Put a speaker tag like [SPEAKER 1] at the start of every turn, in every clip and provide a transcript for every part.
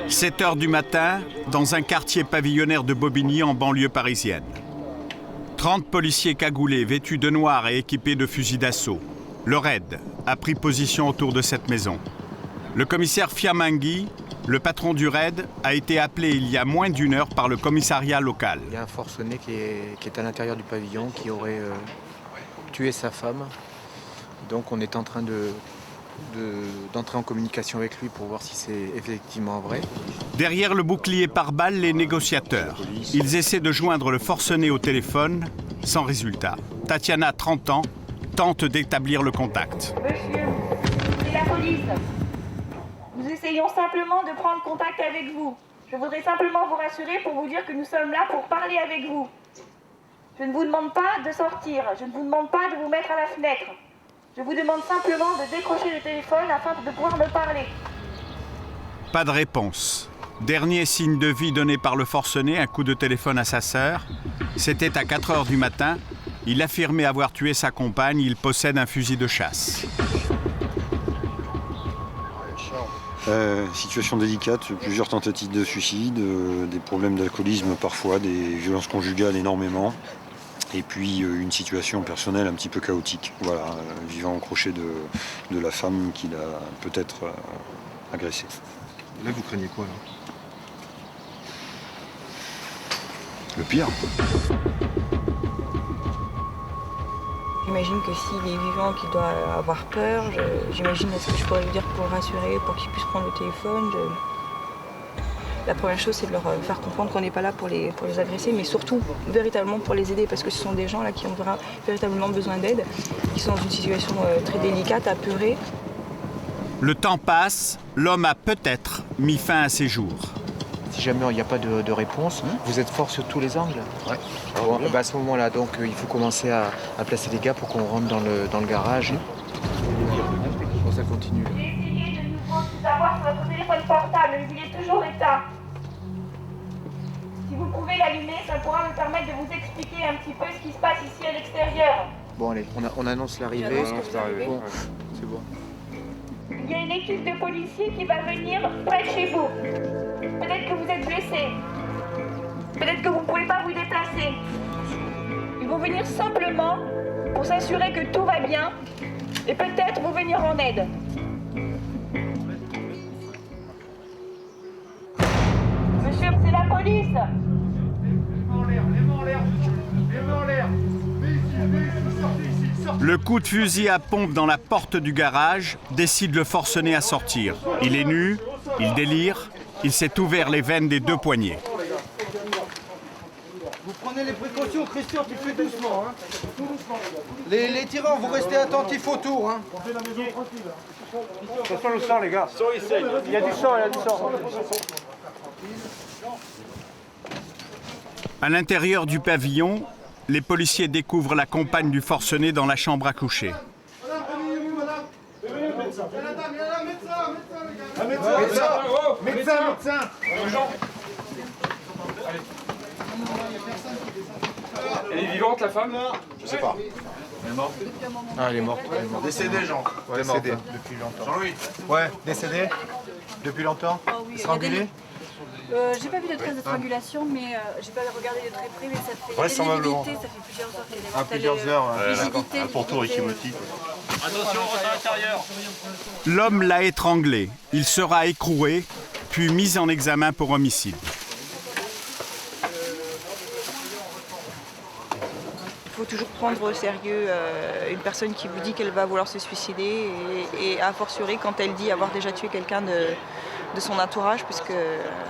[SPEAKER 1] 7 heures du matin, dans un quartier pavillonnaire de Bobigny en banlieue parisienne. 30 policiers cagoulés, vêtus de noir et équipés de fusils d'assaut. Le RAID a pris position autour de cette maison. Le commissaire Fiamangui, le patron du RAID, a été appelé il y a moins d'une heure par le commissariat local.
[SPEAKER 2] Il y a un forcené qui est à l'intérieur du pavillon qui aurait tué sa femme. Donc on est en train d'entrer en communication avec lui pour voir si c'est effectivement vrai.
[SPEAKER 1] Derrière le bouclier pare-balles, les négociateurs. Ils essaient de joindre le forcené au téléphone, sans résultat. Tatiana, 30 ans, tente d'établir le contact.
[SPEAKER 3] Monsieur, c'est la police. Nous essayons simplement de prendre contact avec vous. Je voudrais simplement vous rassurer pour vous dire que nous sommes là pour parler avec vous. Je ne vous demande pas de sortir, je ne vous demande pas de vous mettre à la fenêtre. Je vous demande simplement de décrocher le téléphone afin de pouvoir me parler.
[SPEAKER 1] Pas de réponse. Dernier signe de vie donné par le forcené, un coup de téléphone à sa sœur. C'était à 4 heures du matin. Il affirmait avoir tué sa compagne. Il possède un fusil de chasse.
[SPEAKER 4] Situation délicate, plusieurs tentatives de suicide, des problèmes d'alcoolisme parfois, des violences conjugales énormément. Et puis une situation personnelle un petit peu chaotique, voilà, vivant au crochet de la femme qu'il a peut-être agressée.
[SPEAKER 5] Là, vous craignez quoi, là?
[SPEAKER 4] Le pire.
[SPEAKER 6] J'imagine que s'il est vivant, qu'il doit avoir peur, j'imagine ce que je pourrais lui dire pour le rassurer, pour qu'il puisse prendre le téléphone. La première chose, c'est de leur faire comprendre qu'on n'est pas là pour les agresser, mais surtout, véritablement pour les aider, parce que ce sont des gens là qui ont véritablement besoin d'aide, qui sont dans une situation très délicate, apeurée.
[SPEAKER 1] Le temps passe, l'homme a peut-être mis fin à ses jours.
[SPEAKER 2] Si jamais il n'y a pas de réponse, vous êtes fort sur tous les angles.
[SPEAKER 4] Ouais.
[SPEAKER 2] Bon, à ce moment-là, donc, il faut commencer à placer les gars pour qu'on rentre dans le garage. Bon, ça continue.
[SPEAKER 3] J'ai essayé de nous prendre tout savoir sur votre téléphone portable, mais il est toujours éteint. Si vous pouvez l'allumer, ça pourra me permettre de vous expliquer un petit peu ce qui se passe ici à l'extérieur.
[SPEAKER 2] Bon, allez, on annonce l'arrivée. Bon, c'est bon.
[SPEAKER 3] Il y a une équipe de policiers qui va venir près de chez vous. Peut-être que vous êtes blessé. Peut-être que vous ne pouvez pas vous déplacer. Ils vont venir simplement pour s'assurer que tout va bien et peut-être vous venir en aide. Monsieur, c'est la police.
[SPEAKER 1] Le coup de fusil à pompe dans la porte du garage décide le forcené à sortir. Il est nu, il délire, il s'est ouvert les veines des 2 poignets.
[SPEAKER 7] Vous prenez les précautions, Christian, tu fais doucement. Hein. Les tireurs, vous restez attentifs autour. Hein. Attention le sang, les gars. Il y a du sang, il y a du sang.
[SPEAKER 1] À l'intérieur du pavillon, les policiers découvrent la compagne du forcené dans la chambre à coucher.
[SPEAKER 7] Médecin.
[SPEAKER 5] Elle est vivante, la femme?
[SPEAKER 7] Je sais pas.
[SPEAKER 5] Elle est morte.
[SPEAKER 2] Ah, elle est morte.
[SPEAKER 7] Décédé, Jean.
[SPEAKER 2] Ouais,
[SPEAKER 7] Décédé.
[SPEAKER 2] depuis longtemps.
[SPEAKER 7] Jean-Louis. Ouais, décédé. Depuis longtemps.
[SPEAKER 8] Oh oui,
[SPEAKER 7] Strangulé.
[SPEAKER 8] J'ai pas vu de traces de strangulation, mais j'ai pas regardé de très près, mais ça fait
[SPEAKER 7] Vraisemblablement.
[SPEAKER 8] ça fait plusieurs heures qu'elle est morte.
[SPEAKER 7] Ah, plusieurs heures.
[SPEAKER 8] Rigidité,
[SPEAKER 7] Un pourtour échimotique.
[SPEAKER 5] Attention, à l'intérieur.
[SPEAKER 1] L'homme l'a étranglé. Il sera écroué, puis mis en examen pour homicide.
[SPEAKER 6] Il faut toujours prendre au sérieux une personne qui vous dit qu'elle va vouloir se suicider et a fortiori quand elle dit avoir déjà tué quelqu'un de son entourage, puisque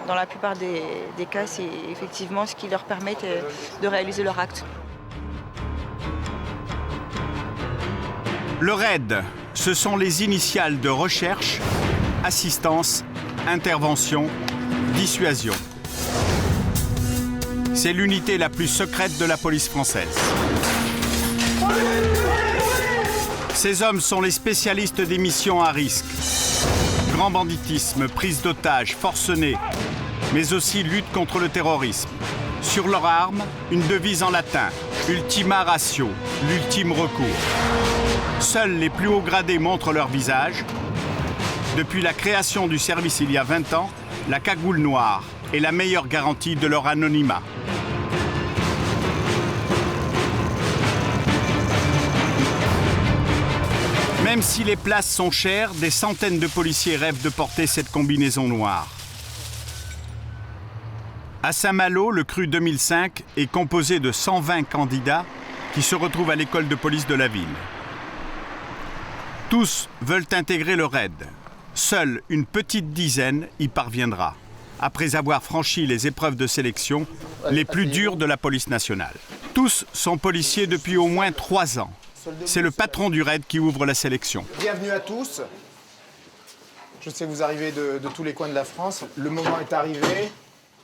[SPEAKER 6] dans la plupart des cas, c'est effectivement ce qui leur permet de réaliser leur acte.
[SPEAKER 1] Le RAID, ce sont les initiales de recherche, assistance, intervention, dissuasion. C'est l'unité la plus secrète de la police française. Ces hommes sont les spécialistes des missions à risque. Grand banditisme, prise d'otages, forcenés, mais aussi lutte contre le terrorisme. Sur leur arme, une devise en latin, Ultima Ratio, l'ultime recours. Seuls les plus hauts gradés montrent leur visage. Depuis la création du service il y a 20 ans, la cagoule noire est la meilleure garantie de leur anonymat. Même si les places sont chères, des centaines de policiers rêvent de porter cette combinaison noire. À Saint-Malo, le cru 2005 est composé de 120 candidats qui se retrouvent à l'école de police de la ville. Tous veulent intégrer le RAID. Seule une petite dizaine y parviendra, après avoir franchi les épreuves de sélection les plus dures de la police nationale. Tous sont policiers depuis au moins 3 ans. C'est le patron du RAID qui ouvre la sélection.
[SPEAKER 7] Bienvenue à tous. Je sais que vous arrivez de tous les coins de la France. Le moment est arrivé.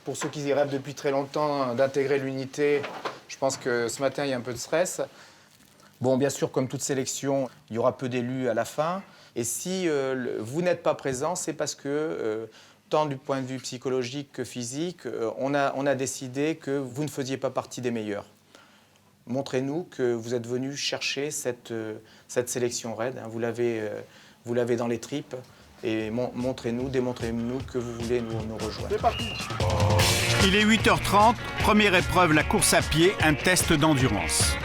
[SPEAKER 7] Pour ceux qui y rêvent depuis très longtemps d'intégrer l'unité, je pense que ce matin, il y a un peu de stress. Bon, bien sûr, comme toute sélection, il y aura peu d'élus à la fin. Et si vous n'êtes pas présent, c'est parce que, tant du point de vue psychologique que physique, on a décidé que vous ne faisiez pas partie des meilleurs. Montrez-nous que vous êtes venus chercher cette sélection RAID. Vous l'avez dans les tripes. Et montrez-nous, démontrez-nous que vous voulez nous rejoindre. C'est parti.
[SPEAKER 1] Il est 8h30, première épreuve, la course à pied, un test d'endurance.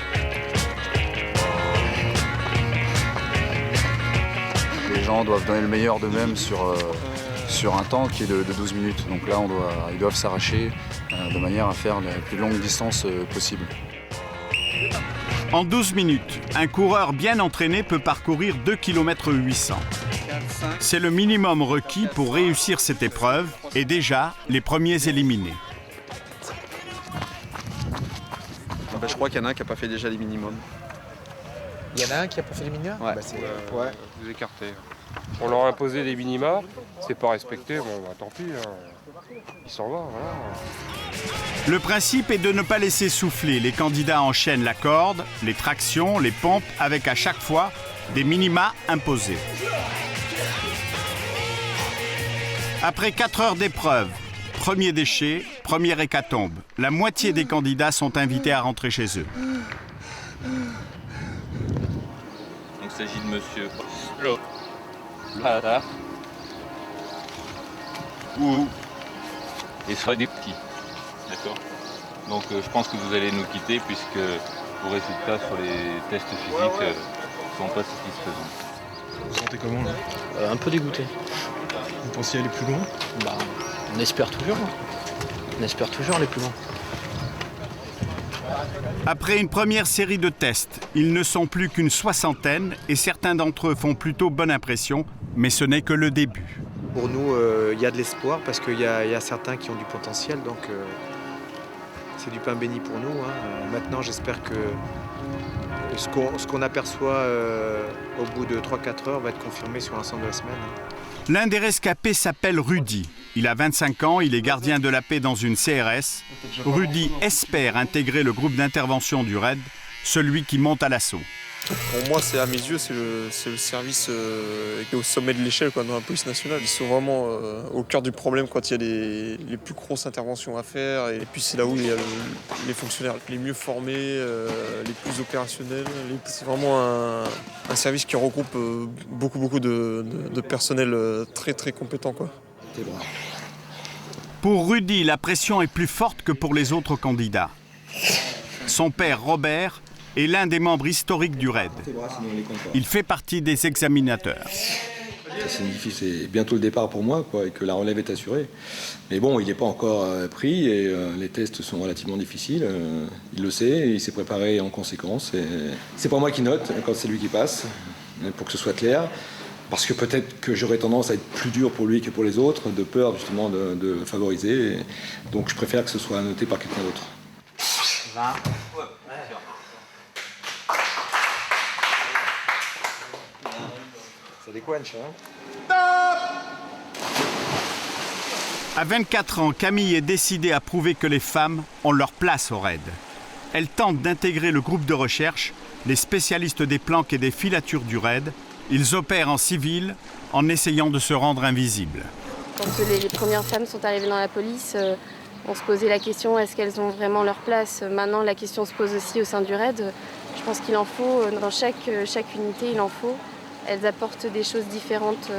[SPEAKER 9] Les gens doivent donner le meilleur d'eux-mêmes sur un temps qui est de 12 minutes. Donc là, ils doivent s'arracher de manière à faire la plus longue distance possible.
[SPEAKER 1] En 12 minutes, un coureur bien entraîné peut parcourir 2 km 800. C'est le minimum requis pour réussir cette épreuve et déjà les premiers éliminés.
[SPEAKER 9] Je crois qu'il y en a un qui n'a pas fait déjà les minimums.
[SPEAKER 7] Il y en a un qui n'a pas fait les minima?
[SPEAKER 9] Ouais.
[SPEAKER 7] Ouais.
[SPEAKER 5] Vous écartez. On leur a imposé des minima, c'est pas respecté, bon bah tant pis, hein. Il s'en va, voilà.
[SPEAKER 1] Le principe est de ne pas laisser souffler. Les candidats enchaînent la corde, les tractions, les pompes, avec à chaque fois des minima imposés. Après 4 heures d'épreuve, premier déchet, première hécatombe, la moitié des candidats sont invités à rentrer chez eux.
[SPEAKER 10] Donc il s'agit de monsieur Lara ou et ce sera des petits. D'accord. Donc je pense que vous allez nous quitter puisque vos résultats sur les tests physiques ne sont pas satisfaisants.
[SPEAKER 5] Vous vous sentez comment là?
[SPEAKER 11] Un peu dégoûté.
[SPEAKER 5] Vous pensiez aller plus loin?
[SPEAKER 11] On espère toujours. On espère toujours aller plus loin.
[SPEAKER 1] Après une première série de tests, ils ne sont plus qu'une soixantaine et certains d'entre eux font plutôt bonne impression, mais ce n'est que le début.
[SPEAKER 2] Pour nous, il y a de l'espoir parce qu'il y a certains qui ont du potentiel, donc c'est du pain béni pour nous. Maintenant, j'espère que ce qu'on aperçoit au bout de 3-4 heures va être confirmé sur l'ensemble de la semaine.
[SPEAKER 1] L'un des rescapés s'appelle Rudy. Il a 25 ans, il est gardien de la paix dans une CRS. Rudy espère intégrer le groupe d'intervention du RAID, celui qui monte à l'assaut.
[SPEAKER 12] Pour moi, à mes yeux, c'est le service qui est au sommet de l'échelle dans la police nationale. Ils sont vraiment au cœur du problème quand il y a les plus grosses interventions à faire. Et puis c'est là où il y a les fonctionnaires les mieux formés, les plus opérationnels. C'est vraiment un service qui regroupe beaucoup de personnel très très compétent, quoi.
[SPEAKER 1] Pour Rudy, la pression est plus forte que pour les autres candidats. Son père, Robert, est l'un des membres historiques du RAID. Il fait partie des examinateurs.
[SPEAKER 13] C'est bientôt le départ pour moi, et que la relève est assurée. Mais bon, il n'est pas encore pris et les tests sont relativement difficiles. Il le sait, il s'est préparé en conséquence. C'est pas moi qui note quand c'est lui qui passe, pour que ce soit clair. Parce que peut-être que j'aurais tendance à être plus dur pour lui que pour les autres, de peur justement de favoriser. Donc je préfère que ce soit noté par quelqu'un d'autre.
[SPEAKER 11] 20.
[SPEAKER 7] Ça décoinche,
[SPEAKER 1] À 24 ans, Camille est décidée à prouver que les femmes ont leur place au RAID. Elle tente d'intégrer le groupe de recherche, les spécialistes des planques et des filatures du RAID. Ils opèrent en civil en essayant de se rendre invisibles.
[SPEAKER 14] Quand les premières femmes sont arrivées dans la police, on se posait la question, est-ce qu'elles ont vraiment leur place? Maintenant, la question se pose aussi au sein du RAID. Je pense qu'il en faut, dans chaque unité, il en faut. Elles apportent des choses différentes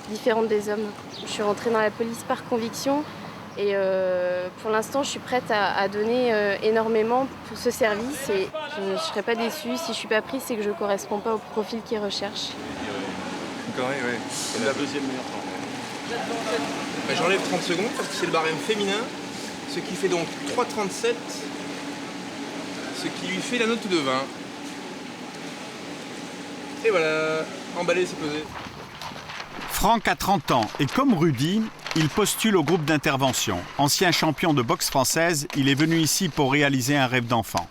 [SPEAKER 14] différente des hommes. Je suis rentrée dans la police par conviction et pour l'instant je suis prête à donner énormément pour ce service et je ne serai pas déçue. Si je ne suis pas prise, c'est que je ne corresponds pas au profil qu'ils recherchent.
[SPEAKER 15] C'est la deuxième meilleure temps. J'enlève 30 secondes parce que c'est le barème féminin, ce qui fait donc 3,37, ce qui lui fait la note de 20. Et voilà, emballé, c'est pesé.
[SPEAKER 1] Franck a 30 ans et comme Rudy, il postule au groupe d'intervention. Ancien champion de boxe française, il est venu ici pour réaliser un rêve d'enfant.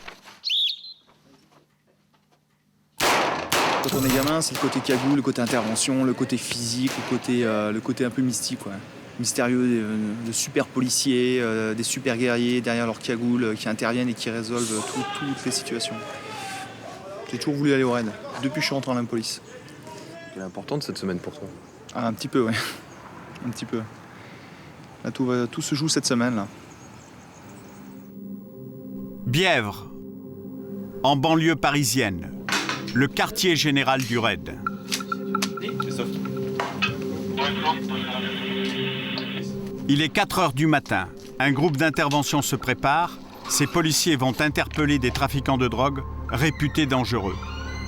[SPEAKER 16] Quand on est gamin, c'est le côté cagoule, le côté intervention, le côté physique, le côté un peu mystique, ouais. Mystérieux, de super policiers, des super guerriers derrière leur cagoule qui interviennent et qui résolvent toutes les situations. J'ai toujours voulu aller au raid, depuis que je suis rentré dans la police.
[SPEAKER 17] Elle est importante cette semaine pour toi?
[SPEAKER 16] Un petit peu, ouais. Un petit peu. Là, tout se joue cette semaine, là.
[SPEAKER 1] Bièvre, en banlieue parisienne, le quartier général du raid. Il est 4 heures du matin. Un groupe d'intervention se prépare. Ces policiers vont interpeller des trafiquants de drogue réputés dangereux.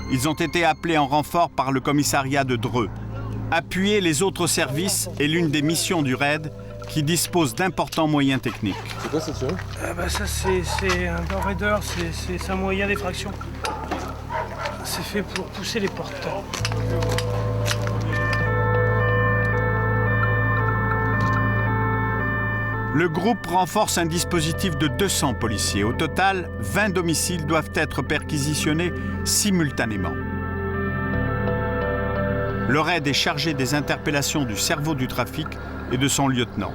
[SPEAKER 1] Ils ont été appelés en renfort par le commissariat de Dreux. Appuyer les autres services est l'une des missions du raid qui dispose d'importants moyens techniques.
[SPEAKER 17] C'est quoi cette série?
[SPEAKER 18] Ça c'est un raider, c'est un moyen d'effraction. C'est fait pour pousser les portes.
[SPEAKER 1] Le groupe renforce un dispositif de 200 policiers. Au total, 20 domiciles doivent être perquisitionnés simultanément. Le raid est chargé des interpellations du cerveau du trafic et de son lieutenant.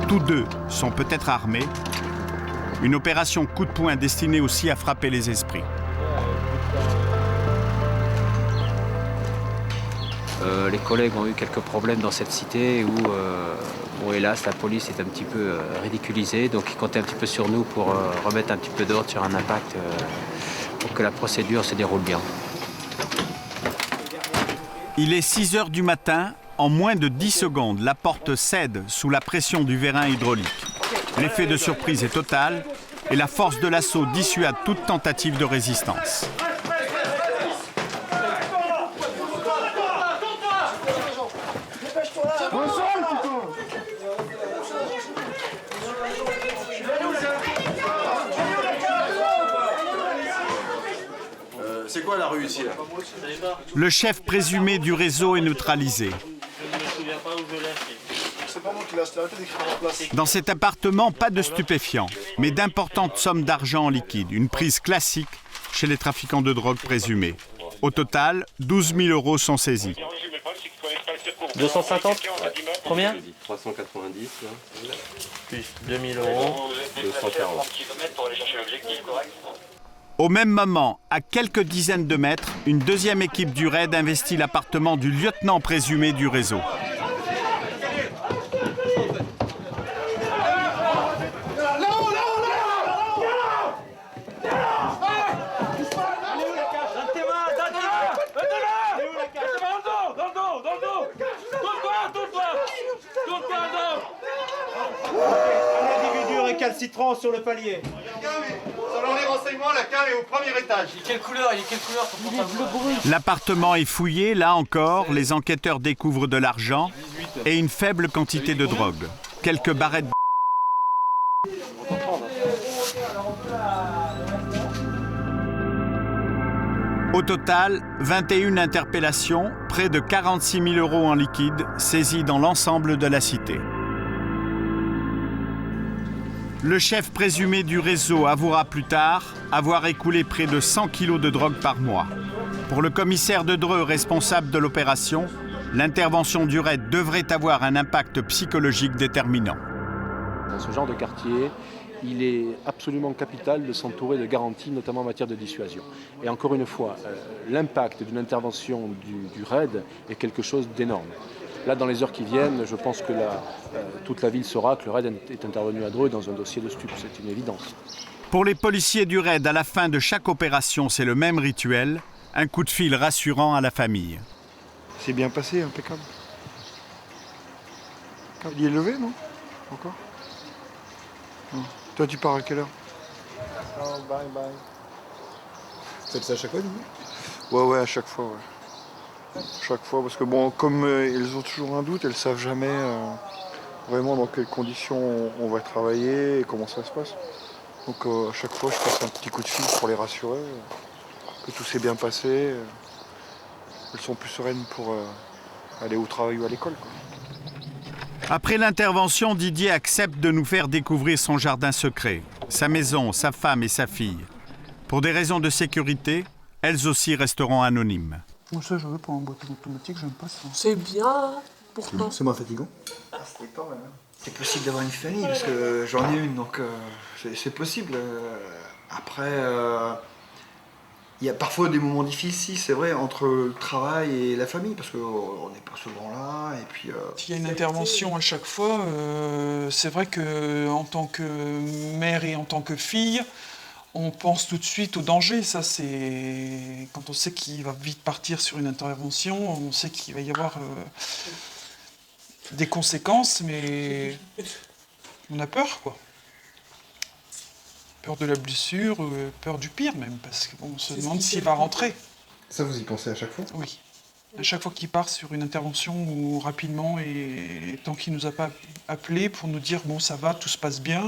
[SPEAKER 1] Tous deux sont peut-être armés. Une opération coup de poing destinée aussi à frapper les esprits.
[SPEAKER 19] Les collègues ont eu quelques problèmes dans cette cité où hélas, la police est un petit peu ridiculisée. Donc ils comptaient un petit peu sur nous pour remettre un petit peu d'ordre sur un impact pour que la procédure se déroule bien.
[SPEAKER 1] Il est 6 heures du matin. En moins de 10 secondes, la porte cède sous la pression du vérin hydraulique. L'effet de surprise est total et la force de l'assaut dissuade toute tentative de résistance.
[SPEAKER 15] C'est quoi la rue ici là?
[SPEAKER 1] Le chef présumé du réseau est neutralisé. Dans cet appartement, pas de stupéfiants, mais d'importantes sommes d'argent en liquide. Une prise classique chez les trafiquants de drogue présumés. Au total, 12 000 € sont saisis.
[SPEAKER 11] 250? Combien?
[SPEAKER 17] 390 là.
[SPEAKER 11] Plus 2000 €.
[SPEAKER 17] 240.
[SPEAKER 1] Au même moment, à quelques dizaines de mètres, une deuxième équipe du raid investit l'appartement du lieutenant présumé du réseau.
[SPEAKER 18] L'individu récalcitrant sur le palier.
[SPEAKER 15] Selon les renseignements, la cave est au premier étage.
[SPEAKER 11] Il est quelle couleur ton portable?
[SPEAKER 1] L'appartement est fouillé, là encore, les enquêteurs découvrent de l'argent et une faible quantité de drogue. Quelques barrettes. Au total, 21 interpellations, près de 46 000 € en liquide, saisis dans l'ensemble de la cité. Le chef présumé du réseau avouera plus tard avoir écoulé près de 100 kilos de drogue par mois. Pour le commissaire de Dreux, responsable de l'opération, l'intervention du raid devrait avoir un impact psychologique déterminant.
[SPEAKER 20] Dans ce genre de quartier, il est absolument capital de s'entourer de garanties, notamment en matière de dissuasion. Et encore une fois, l'impact d'une intervention du raid est quelque chose d'énorme. Là, dans les heures qui viennent, je pense que toute la ville saura que le raid est intervenu à Dreux dans un dossier de stupes. C'est une évidence.
[SPEAKER 1] Pour les policiers du raid, à la fin de chaque opération, c'est le même rituel, un coup de fil rassurant à la famille.
[SPEAKER 21] C'est bien passé, impeccable. Il est levé, non? Encore? Non. Toi, tu pars à quelle heure?
[SPEAKER 7] Oh, bye bye. Vous faites ça à chaque fois, du coup?
[SPEAKER 21] Ouais, à chaque fois, ouais. Chaque fois, parce que bon, comme elles ont toujours un doute, elles savent jamais vraiment dans quelles conditions on va travailler et comment ça se passe. Donc à chaque fois, je passe un petit coup de fil pour les rassurer, que tout s'est bien passé. Elles sont plus sereines pour aller au travail ou à l'école, quoi.
[SPEAKER 1] Après l'intervention, Didier accepte de nous faire découvrir son jardin secret, sa maison, sa femme et sa fille. Pour des raisons de sécurité, elles aussi resteront anonymes.
[SPEAKER 22] Moi, ça, je veux pas en boîte automatique, j'aime pas ça.
[SPEAKER 23] C'est bien, pourtant.
[SPEAKER 7] C'est moins fatigant.
[SPEAKER 22] C'est quand même. C'est possible d'avoir une famille, parce que j'en ai une, donc c'est possible. Après, il y a parfois des moments difficiles, c'est vrai, entre le travail et la famille, parce qu'on n'est pas souvent là, et puis...
[SPEAKER 23] S'il y a une intervention à chaque fois, c'est vrai qu'en tant que mère et en tant que fille, on pense tout de suite au danger. Ça, c'est quand on sait qu'il va vite partir sur une intervention, on sait qu'il va y avoir des conséquences, mais on a peur, quoi. Peur de la blessure, peur du pire même, parce qu'on se demande s'il va rentrer.
[SPEAKER 7] Ça, vous y pensez à chaque fois?
[SPEAKER 23] Oui. À chaque fois qu'il part sur une intervention ou rapidement, et tant qu'il nous a pas appelé pour nous dire bon, ça va, tout se passe bien,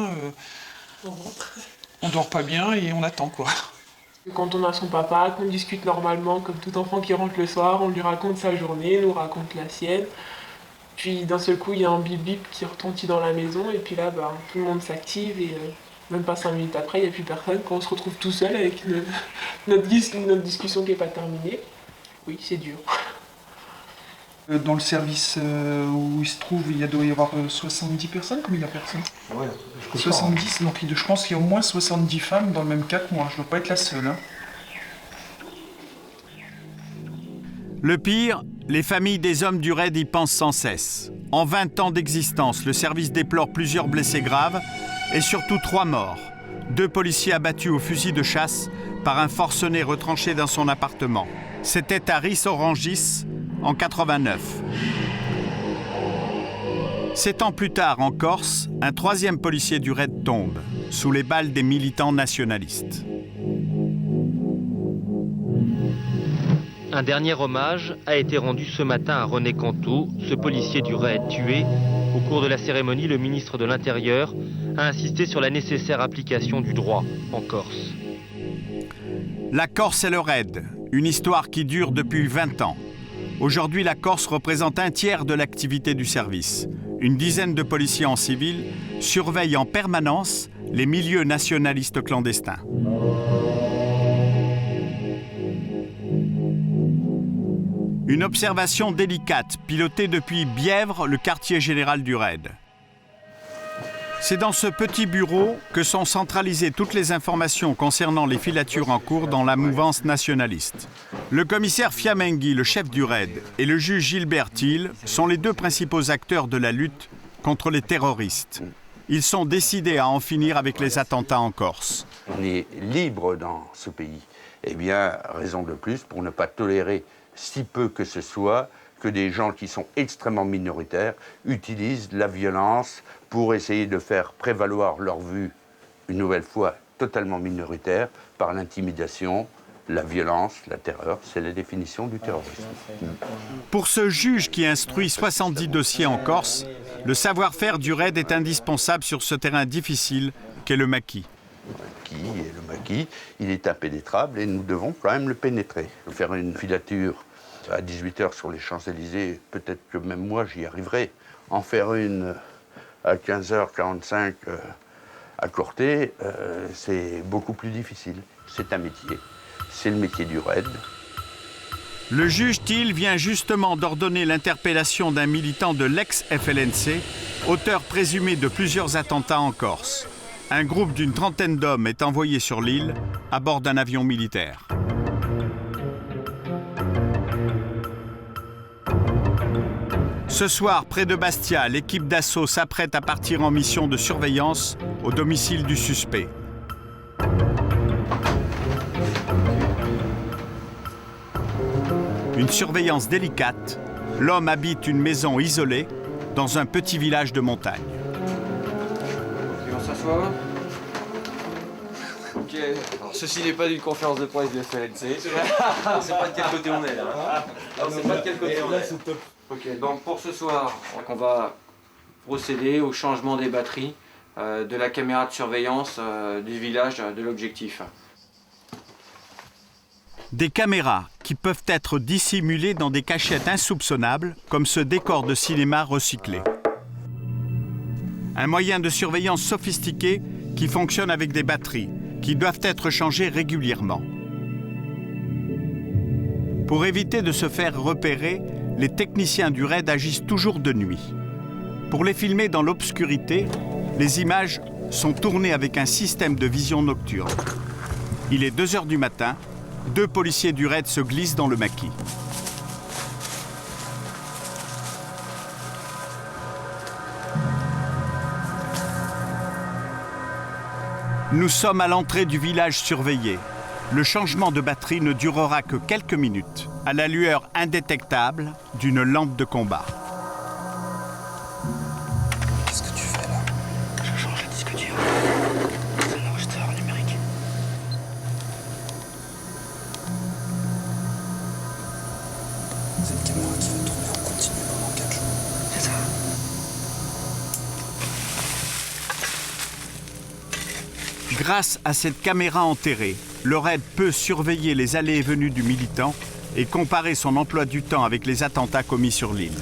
[SPEAKER 23] on dort pas bien et on attend, quoi. Quand on a son papa, qu'on discute normalement, comme tout enfant qui rentre le soir, on lui raconte sa journée, nous raconte la sienne. Puis d'un seul coup, il y a un bip bip qui retentit dans la maison, et puis là, tout le monde s'active, et même pas 5 minutes après, il n'y a plus personne. Quand on se retrouve tout seul avec notre discussion qui n'est pas terminée, oui, c'est dur. Dans le service où il se trouve, il doit y avoir 70 personnes, combien il y a personne?
[SPEAKER 7] Ouais,
[SPEAKER 23] 70, donc je pense qu'il y a au moins 70 femmes dans le même cas que moi, je ne dois pas être la seule. Hein.
[SPEAKER 1] Le pire, les familles des hommes du raid y pensent sans cesse. En 20 ans d'existence, le service déplore plusieurs blessés graves et surtout 3 morts. 2 policiers abattus au fusil de chasse par un forcené retranché dans son appartement. C'était à Ris-Orangis en 89. 7 ans plus tard, en Corse, un 3e policier du raid tombe, sous les balles des militants nationalistes.
[SPEAKER 24] Un dernier hommage a été rendu ce matin à René Canto, ce policier du raid tué. Au cours de la cérémonie, le ministre de l'Intérieur a insisté sur la nécessaire application du droit en Corse.
[SPEAKER 1] La Corse et le raid, une histoire qui dure depuis 20 ans. Aujourd'hui, la Corse représente un tiers de l'activité du service. Une dizaine de policiers en civil surveillent en permanence les milieux nationalistes clandestins. Une observation délicate, pilotée depuis Bièvre, le quartier général du raid. C'est dans ce petit bureau que sont centralisées toutes les informations concernant les filatures en cours dans la mouvance nationaliste. Le commissaire Fiamenghi, le chef du raid, et le juge Gilbert Thiel sont les 2 principaux acteurs de la lutte contre les terroristes. Ils sont décidés à en finir avec les attentats en Corse.
[SPEAKER 25] On est libre dans ce pays. Eh bien, raison de plus pour ne pas tolérer si peu que ce soit, que des gens qui sont extrêmement minoritaires utilisent la violence pour essayer de faire prévaloir leur vue, une nouvelle fois totalement minoritaire, par l'intimidation, la violence, la terreur. C'est la définition du terrorisme.
[SPEAKER 1] Pour ce juge qui instruit 70 dossiers en Corse, le savoir-faire du raid est indispensable sur ce terrain difficile qu'est le maquis.
[SPEAKER 25] Le maquis, il est impénétrable et nous devons quand même le pénétrer. Faire une filature à 18h sur les Champs-Élysées, peut-être que même moi j'y arriverai. En faire une à 15h45 à Corté, c'est beaucoup plus difficile. C'est un métier, c'est le métier du raid.
[SPEAKER 1] Le juge Thiel vient justement d'ordonner l'interpellation d'un militant de l'ex-FLNC, auteur présumé de plusieurs attentats en Corse. Un groupe d'une 30aine d'hommes est envoyé sur l'île à bord d'un avion militaire. Ce soir, près de Bastia, l'équipe d'assaut s'apprête à partir en mission de surveillance au domicile du suspect. Une surveillance délicate L'homme habite une maison isolée dans un petit village de montagne.
[SPEAKER 3] Ok, on s'assoit. Ok, alors ceci n'est pas d'une conférence de presse de FLNC. On sait pas de quel côté on est là. On sait pas de quel côté on est. Ok, donc pour ce soir, on va procéder au changement des batteries de la caméra de surveillance du village de l'objectif.
[SPEAKER 1] Des caméras qui peuvent être dissimulées dans des cachettes insoupçonnables, comme ce décor de cinéma recyclé. Un moyen de surveillance sophistiqué qui fonctionne avec des batteries, qui doivent être changées régulièrement. Pour éviter de se faire repérer, les techniciens du RAID agissent toujours de nuit. Pour les filmer dans l'obscurité, les images sont tournées avec un système de vision nocturne. Il est 2 h du matin. 2 policiers du RAID se glissent dans le maquis. Nous sommes à l'entrée du village surveillé. Le changement de batterie ne durera que quelques minutes, à la lueur indétectable d'une lampe de combat.
[SPEAKER 4] Qu'est-ce que tu fais là? Je change le disque dur. C'est un enregistreur numérique. C'est une caméra qui va tourner en continu pendant 4 jours. C'est ça.
[SPEAKER 1] Grâce à cette caméra enterrée, le RAID peut surveiller les allées et venues du militant et comparer son emploi du temps avec les attentats commis sur l'île.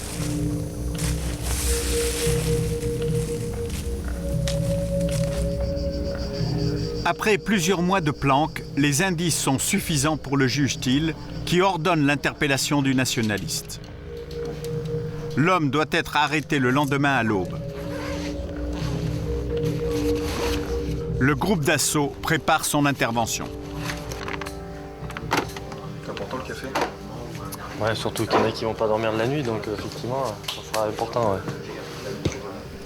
[SPEAKER 1] Après plusieurs mois de planque, les indices sont suffisants pour le juge Thiel, qui ordonne l'interpellation du nationaliste. L'homme doit être arrêté le lendemain à l'aube. Le groupe d'assaut prépare son intervention.
[SPEAKER 21] C'est important le café?
[SPEAKER 6] Ouais, surtout qu'il y en a qui vont pas dormir de la nuit, donc effectivement, ça sera important. Ouais.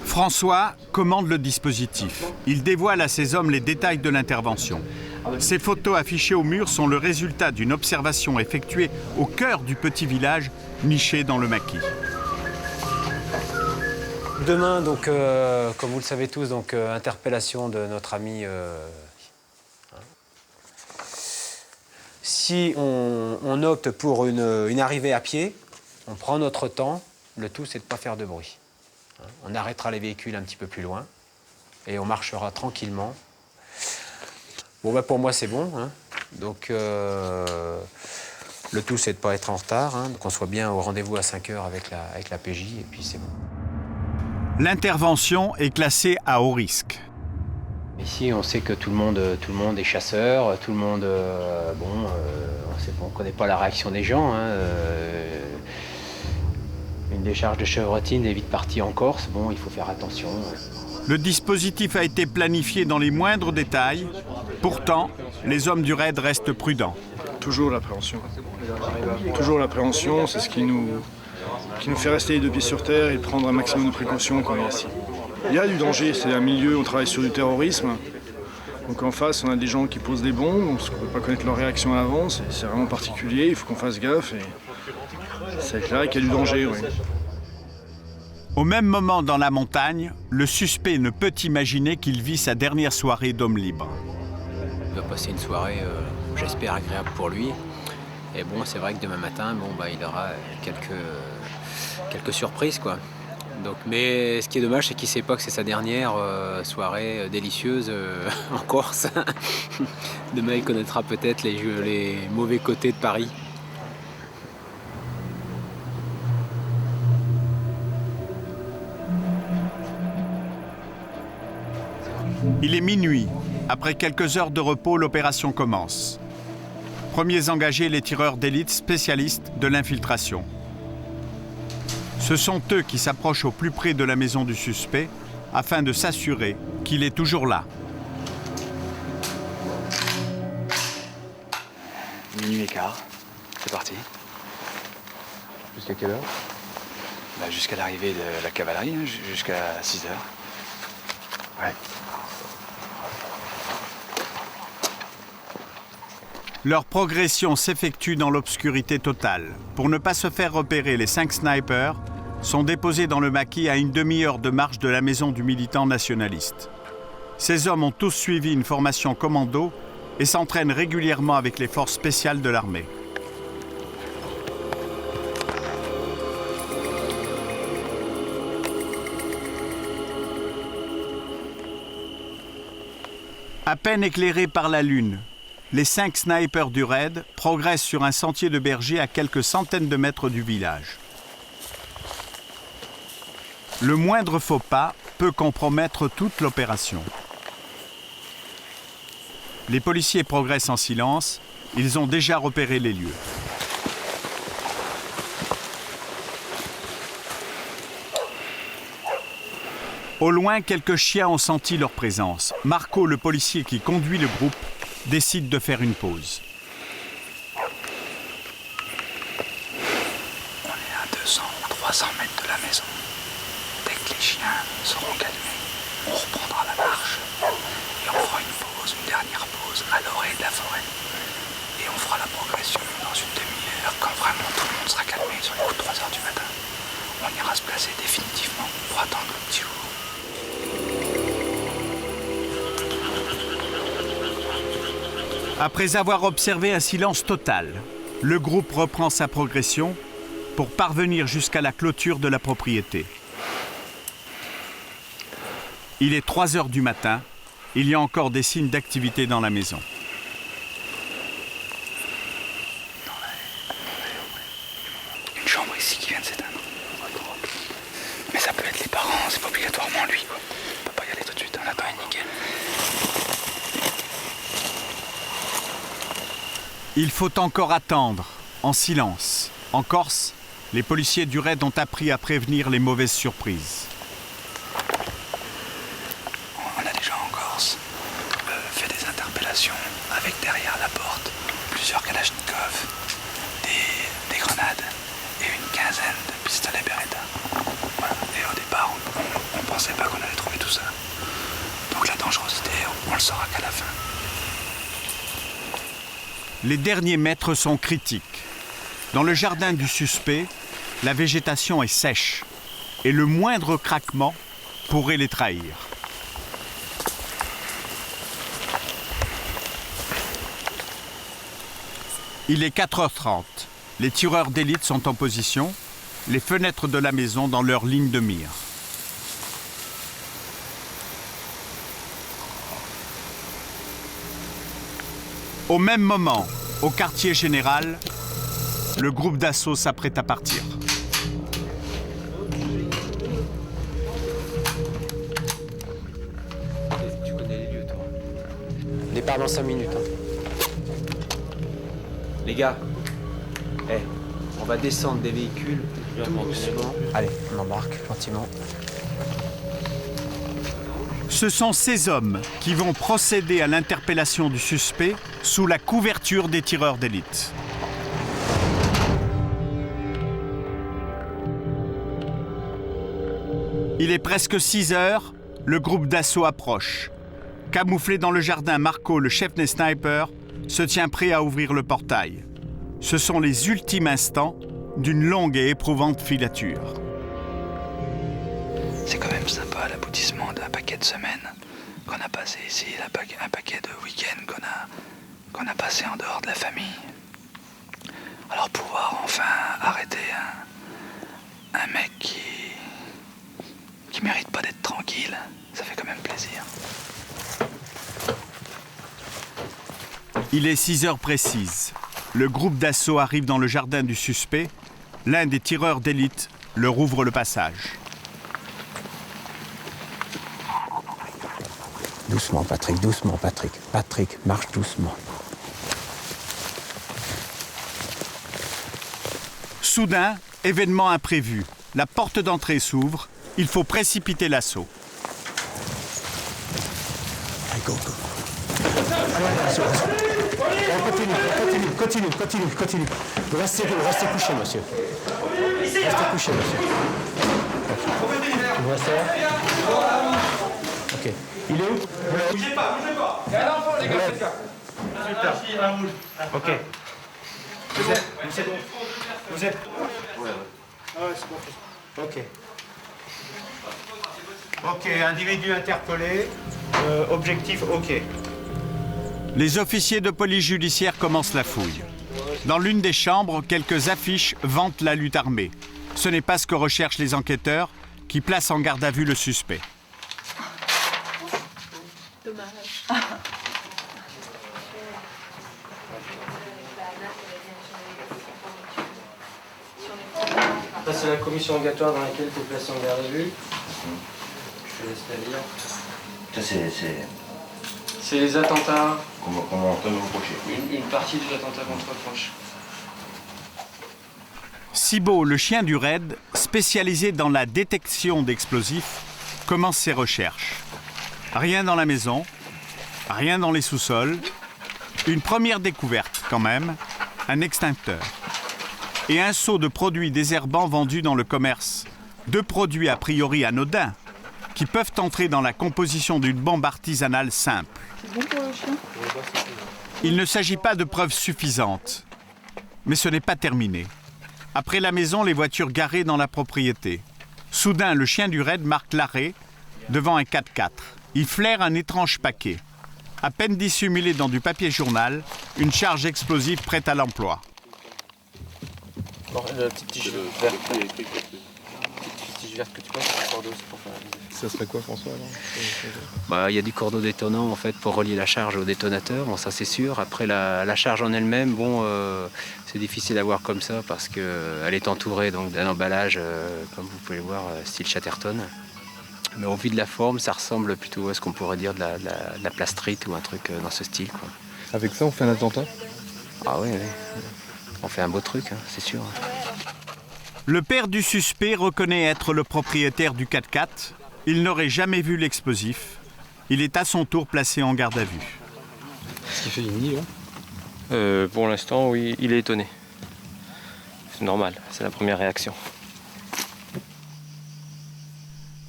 [SPEAKER 1] François commande le dispositif. Il dévoile à ses hommes les détails de l'intervention. Ces photos affichées au mur sont le résultat d'une observation effectuée au cœur du petit village niché dans le maquis.
[SPEAKER 19] Demain, donc, comme vous le savez tous, donc, interpellation de notre ami. Si on opte pour une arrivée à pied, on prend notre temps. Le tout, c'est de ne pas faire de bruit. On arrêtera les véhicules un petit peu plus loin et on marchera tranquillement. Bon, bah, pour moi, c'est bon. Hein. Donc, le tout, c'est de ne pas être en retard, hein, qu'on soit bien au rendez-vous à 5 h avec la PJ, et puis c'est bon.
[SPEAKER 1] L'intervention est classée à haut risque.
[SPEAKER 19] Ici, on sait que tout le monde est chasseur, tout le monde... on ne connaît pas la réaction des gens. Hein, une décharge de chevrotine est vite partie en Corse. Bon, il faut faire attention.
[SPEAKER 1] Le dispositif a été planifié dans les moindres détails. Pourtant, les hommes du RAID restent prudents.
[SPEAKER 8] Toujours l'appréhension. Toujours l'appréhension, c'est ce qui nous fait rester les 2 pieds sur terre et prendre un maximum de précautions quand on est ici. Il y a du danger, c'est un milieu, on travaille sur du terrorisme. Donc en face, on a des gens qui posent des bombes, parce qu'on ne peut pas connaître leur réaction à l'avance, c'est vraiment particulier, il faut qu'on fasse gaffe. Et c'est clair qu'il y a du danger, oui.
[SPEAKER 1] Au même moment dans la montagne, le suspect ne peut imaginer qu'il vit sa dernière soirée d'homme libre.
[SPEAKER 19] Il va passer une soirée, j'espère, agréable pour lui. Et bon, c'est vrai que demain matin, il aura quelques surprises, quoi. Donc, mais ce qui est dommage, c'est qu'il ne sait pas que c'est sa dernière soirée délicieuse en Corse. Demain, il connaîtra peut-être les mauvais côtés de Paris.
[SPEAKER 1] Il est minuit. Après quelques heures de repos, l'opération commence. Premiers engagés, les tireurs d'élite spécialistes de l'infiltration. Ce sont eux qui s'approchent au plus près de la maison du suspect afin de s'assurer qu'il est toujours là.
[SPEAKER 4] Minuit et quart, c'est parti.
[SPEAKER 6] Jusqu'à quelle heure?
[SPEAKER 4] Jusqu'à l'arrivée de la cavalerie, jusqu'à 6 h. Ouais.
[SPEAKER 1] Leur progression s'effectue dans l'obscurité totale. Pour ne pas se faire repérer, les 5 snipers sont déposés dans le maquis à une demi-heure de marche de la maison du militant nationaliste. Ces hommes ont tous suivi une formation commando et s'entraînent régulièrement avec les forces spéciales de l'armée. À peine éclairés par la lune, les 5 snipers du raid progressent sur un sentier de berger à quelques centaines de mètres du village. Le moindre faux pas peut compromettre toute l'opération. Les policiers progressent en silence, ils ont déjà repéré les lieux. Au loin, quelques chiens ont senti leur présence. Marco, le policier qui conduit le groupe, décide de faire une pause.
[SPEAKER 4] On est à 200 ou 300 mètres de la maison. Dès que les chiens seront calmés, on reprendra la marche. Et on fera une dernière pause à l'orée de la forêt. Et on fera la progression dans une demi-heure quand vraiment tout le monde sera calmé sur les coups de 3 heures du matin. On ira se placer définitivement pour attendre le petit jour.
[SPEAKER 1] Après avoir observé un silence total, le groupe reprend sa progression pour parvenir jusqu'à la clôture de la propriété. Il est 3 heures du matin, il y a encore des signes d'activité dans la maison.
[SPEAKER 4] Une chambre ici qui vient de s'éteindre. Mais ça peut être les parents, c'est pas obligatoirement lui, quoi. On peut pas y aller tout de suite, on attend, nickel.
[SPEAKER 1] Il faut encore attendre, en silence. En Corse, les policiers du raid ont appris à prévenir les mauvaises surprises.
[SPEAKER 4] On a déjà en Corse fait des interpellations avec derrière la porte plusieurs kalachnikovs, des grenades et une quinzaine de pistolets Beretta. Voilà. Et au départ, on pensait pas qu'on allait trouver tout ça. Donc la dangerosité, on le saura qu'à la fin.
[SPEAKER 1] Les derniers mètres sont critiques. Dans le jardin du suspect, la végétation est sèche et le moindre craquement pourrait les trahir. Il est 4h30. Les tireurs d'élite sont en position, les fenêtres de la maison dans leur ligne de mire. Au même moment, au quartier général, le groupe d'assaut s'apprête à partir.
[SPEAKER 3] Tu connais les lieux, toi.
[SPEAKER 6] Départ dans 5 minutes.
[SPEAKER 3] Les gars, on va descendre des véhicules tout doucement.
[SPEAKER 11] Allez, on embarque gentiment.
[SPEAKER 1] Ce sont ces hommes qui vont procéder à l'interpellation du suspect sous la couverture des tireurs d'élite. Il est presque 6 heures, le groupe d'assaut approche. Camouflé dans le jardin, Marco, le chef des snipers, se tient prêt à ouvrir le portail. Ce sont les ultimes instants d'une longue et éprouvante filature.
[SPEAKER 4] C'est quand même sympa l'aboutissement d'un paquet de semaines qu'on a passé ici, un paquet de week-ends qu'on a passé en dehors de la famille. Alors pouvoir enfin arrêter un mec qui mérite pas d'être tranquille, ça fait quand même plaisir.
[SPEAKER 1] Il est 6 heures précises. Le groupe d'assaut arrive dans le jardin du suspect. L'un des tireurs d'élite leur ouvre le passage.
[SPEAKER 11] Doucement, Patrick, doucement, Patrick. Patrick, marche doucement.
[SPEAKER 1] Soudain, événement imprévu. La porte d'entrée s'ouvre. Il faut précipiter l'assaut.
[SPEAKER 11] Allez, go, go. Continue. Restez couché, monsieur. Restez couché, monsieur. Vous restez là ? Ok. Il est où ?
[SPEAKER 15] Bougez pas. Il y a un enfant, les gars, faites gaffe.
[SPEAKER 11] résultat. Ok. Vous êtes.
[SPEAKER 22] Ouais.
[SPEAKER 11] Ok. Ok, individu interpellé. Objectif, ok.
[SPEAKER 1] Les officiers de police judiciaire commencent la fouille. Dans l'une des chambres, quelques affiches vantent la lutte armée. Ce n'est pas ce que recherchent les enquêteurs qui placent en garde à vue le suspect.
[SPEAKER 6] Ça, c'est la commission rogatoire dans laquelle tu es placé en garde à vue. Je te laisse la lire.
[SPEAKER 3] Ça, c'est les attentats.
[SPEAKER 17] Comment on entend vous procher?
[SPEAKER 3] Une partie des attentats contre proches.
[SPEAKER 1] Cibo, le chien du raid, spécialisé dans la détection d'explosifs, commence ses recherches. Rien dans la maison, rien dans les sous-sols. Une première découverte quand même, un extincteur. Et un seau de produits désherbants vendus dans le commerce. 2 produits a priori anodins, qui peuvent entrer dans la composition d'une bombe artisanale simple.
[SPEAKER 2] C'est bon pour le chien?
[SPEAKER 1] Il ne s'agit pas de preuves suffisantes. Mais ce n'est pas terminé. Après la maison, les voitures garées dans la propriété. Soudain, le chien du raid marque l'arrêt devant un 4x4. Il flaire un étrange paquet. À peine dissimulé dans du papier journal, une charge explosive prête à l'emploi.
[SPEAKER 6] La petite tige verte. La petite tige verte que tu passes sur le cordeau, c'est pour faire la mise.
[SPEAKER 17] Ça serait quoi, François, alors?
[SPEAKER 19] Il y a du cordeau détonnant en fait pour relier la charge au détonateur, bon ça c'est sûr. Après la charge en elle-même, c'est difficile à voir comme ça parce qu'elle est entourée donc d'un emballage, comme vous pouvez le voir, style Chatterton. Mais au vu de la forme, ça ressemble plutôt à ce qu'on pourrait dire de la plastrite ou un truc dans ce style, quoi.
[SPEAKER 17] Avec ça, on fait un attentat?
[SPEAKER 19] Ah oui, on fait un beau truc, hein, c'est sûr.
[SPEAKER 1] Le père du suspect reconnaît être le propriétaire du 4x4. Il n'aurait jamais vu l'explosif. Il est à son tour placé en garde à vue.
[SPEAKER 6] Qu'est-ce qu'il fait, il nie, là? Pour l'instant, oui, il est étonné. C'est normal, c'est la première réaction.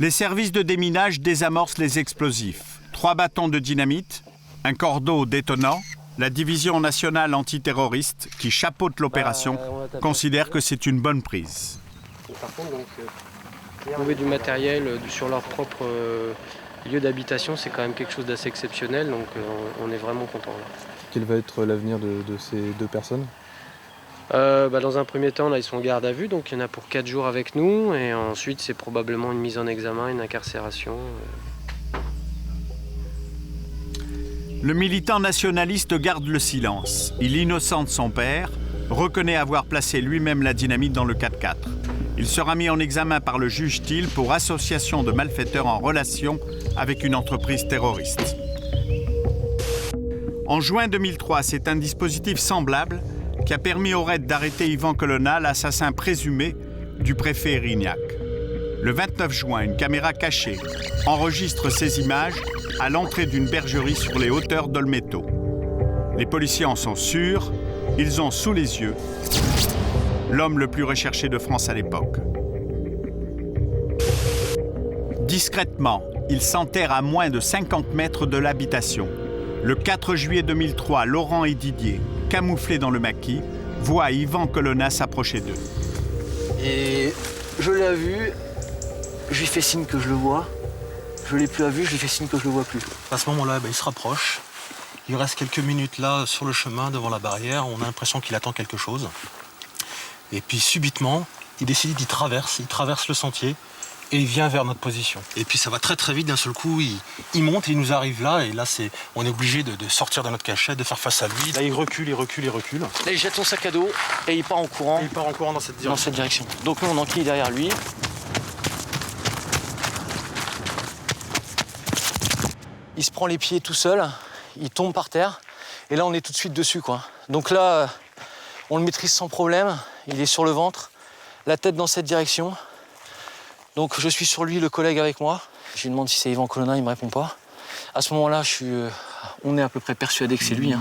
[SPEAKER 1] Les services de déminage désamorcent les explosifs. 3 bâtons de dynamite, un cordeau détonnant. La division nationale antiterroriste, qui chapeaute l'opération, considère que c'est une bonne prise.
[SPEAKER 6] Par contre, trouver du matériel sur leur propre lieu d'habitation, c'est quand même quelque chose d'assez exceptionnel, donc on est vraiment content.
[SPEAKER 17] Quel va être l'avenir de ces 2 personnes?
[SPEAKER 6] Dans un premier temps, là, ils sont en garde à vue, donc il y en a pour 4 jours avec nous, et ensuite c'est probablement une mise en examen, une incarcération.
[SPEAKER 1] Le militant nationaliste garde le silence. Il innocente son père, reconnaît avoir placé lui-même la dynamite dans le 4x4. Il sera mis en examen par le juge Thiel pour association de malfaiteurs en relation avec une entreprise terroriste. En juin 2003, c'est un dispositif semblable qui a permis au raid d'arrêter Yvan Colonna, l'assassin présumé du préfet Erignac. Le 29 juin, une caméra cachée enregistre ces images à l'entrée d'une bergerie sur les hauteurs d'Olmeto. Les policiers en sont sûrs, ils ont sous les yeux l'homme le plus recherché de France à l'époque. Discrètement, il s'enterre à moins de 50 mètres de l'habitation. Le 4 juillet 2003, Laurent et Didier, camouflés dans le maquis, voient Yvan Colonna s'approcher d'eux.
[SPEAKER 5] Et je l'ai vu, je lui fais signe que je le vois. Je l'ai plus à vue, je lui fais signe que je le vois plus.
[SPEAKER 9] À ce moment-là, il se rapproche. Il reste quelques minutes là sur le chemin devant la barrière. On a l'impression qu'il attend quelque chose. Et puis subitement, il décide, il traverse le sentier et il vient vers notre position. Et puis ça va très très vite, d'un seul coup, il monte, il nous arrive là et là on est obligé de sortir de notre cachette, de faire face à lui. Là il recule.
[SPEAKER 5] Là il jette son sac à dos et il part en courant.
[SPEAKER 9] Dans cette direction.
[SPEAKER 5] Donc nous on enquille derrière lui. Il se prend les pieds tout seul, il tombe par terre et là on est tout de suite dessus, quoi. Donc là on le maîtrise sans problème, il est sur le ventre, la tête dans cette direction. Donc je suis sur lui, le collègue avec moi. Je lui demande si c'est Yvan Colonna, il me répond pas. À ce moment-là, on est à peu près persuadé que c'est lui.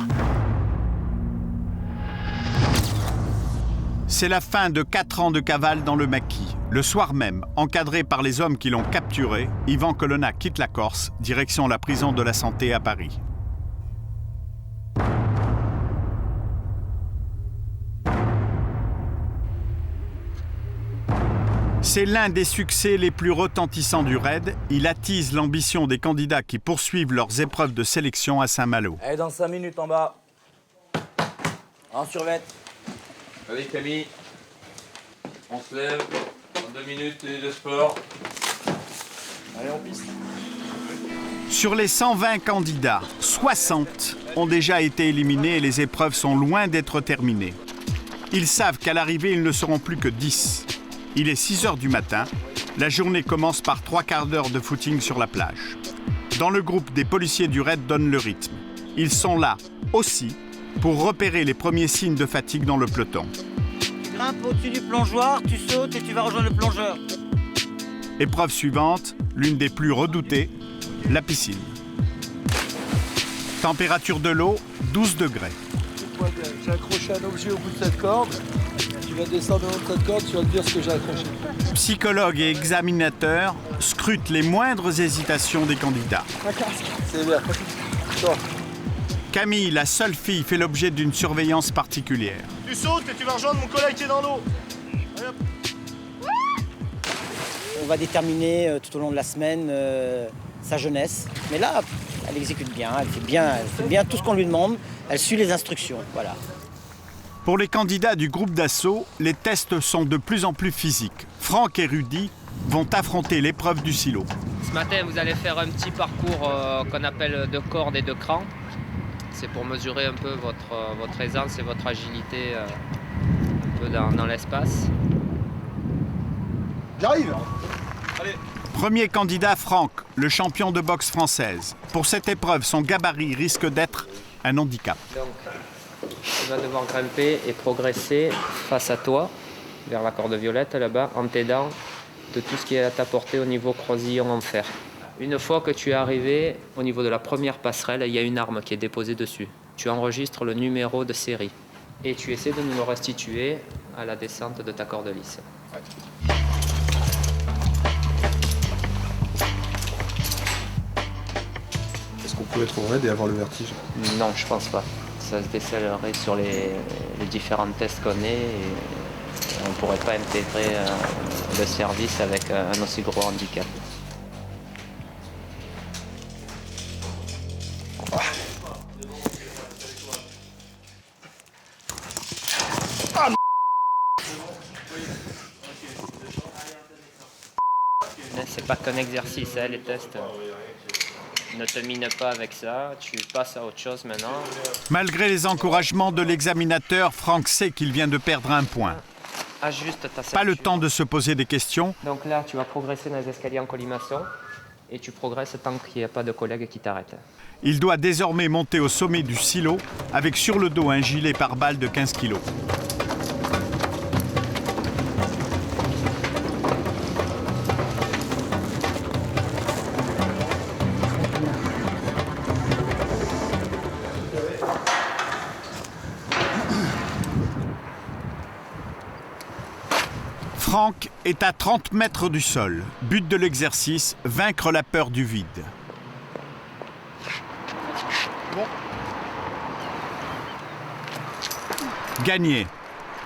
[SPEAKER 1] C'est la fin de 4 ans de cavale dans le maquis. Le soir même, encadré par les hommes qui l'ont capturé, Yvan Colonna quitte la Corse, direction la prison de la Santé à Paris. C'est l'un des succès les plus retentissants du raid. Il attise l'ambition des candidats qui poursuivent leurs épreuves de sélection à Saint-Malo.
[SPEAKER 2] Allez, dans 5 minutes en bas. En survêt.
[SPEAKER 3] Allez Camille, on se lève, dans 2 minutes de sport.
[SPEAKER 2] Allez, en piste.
[SPEAKER 1] Sur les 120 candidats, 60 ont déjà été éliminés et les épreuves sont loin d'être terminées. Ils savent qu'à l'arrivée, ils ne seront plus que 10. Il est 6 h du matin. La journée commence par 3/4 d'heure de footing sur la plage. Dans le groupe, des policiers du raid donnent le rythme. Ils sont là aussi pour repérer les premiers signes de fatigue dans le peloton.
[SPEAKER 2] Tu grimpes au-dessus du plongeoir, tu sautes et tu vas rejoindre le plongeur.
[SPEAKER 1] Épreuve suivante, l'une des plus redoutées, la piscine. Température de l'eau, 12 degrés.
[SPEAKER 10] J'ai accroché un objet au bout de cette corde. Tu vas descendre le long de cette corde, tu vas te dire ce que j'ai accroché.
[SPEAKER 1] Psychologues et examinateurs scrutent les moindres hésitations des candidats.
[SPEAKER 10] Un casque. C'est bien. Toi.
[SPEAKER 1] Camille, la seule fille, fait l'objet d'une surveillance particulière.
[SPEAKER 10] Tu sautes et tu vas rejoindre mon collègue qui est dans l'eau.
[SPEAKER 2] On va déterminer tout au long de la semaine sa jeunesse. Mais là, elle exécute bien, elle fait bien tout ce qu'on lui demande. Elle suit les instructions, voilà.
[SPEAKER 1] Pour les candidats du groupe d'assaut, les tests sont de plus en plus physiques. Franck et Rudy vont affronter l'épreuve du silo.
[SPEAKER 12] Ce matin, vous allez faire un petit parcours qu'on appelle de corde et de cran. C'est pour mesurer un peu votre aisance et votre agilité un peu dans l'espace.
[SPEAKER 10] J'arrive.
[SPEAKER 12] Allez.
[SPEAKER 1] Premier candidat, Franck, le champion de boxe française. Pour cette épreuve, son gabarit risque d'être un handicap.
[SPEAKER 12] Donc, tu vas devoir grimper et progresser face à toi, vers la corde violette là-bas, en t'aidant de tout ce qui est à ta portée au niveau croisillon en fer. Une fois que tu es arrivé au niveau de la première passerelle, il y a une arme qui est déposée dessus. Tu enregistres le numéro de série et tu essaies de nous le restituer à la descente de ta corde lisse. Ouais.
[SPEAKER 17] Est-ce qu'on peut être au raid et avoir le vertige?
[SPEAKER 12] Non, je pense pas. Ça se décèlerait sur les différents tests qu'on est et on ne pourrait pas intégrer le service avec un aussi gros handicap. C'est pas qu'un exercice, hein, les tests. Ne te mine pas avec ça, tu passes à autre chose maintenant.
[SPEAKER 1] Malgré les encouragements de l'examinateur, Franck sait qu'il vient de perdre un point.
[SPEAKER 12] Ajuste ta ceinture.
[SPEAKER 1] Pas le temps de se poser des questions.
[SPEAKER 12] Donc là, tu vas progresser dans les escaliers en colimaçon et tu progresses tant qu'il n'y a pas de collègue qui t'arrête.
[SPEAKER 1] Il doit désormais monter au sommet du silo avec sur le dos un gilet pare-balles de 15 kg. Franck est à 30 mètres du sol. But de l'exercice, vaincre la peur du vide.
[SPEAKER 10] Bon.
[SPEAKER 1] Gagné.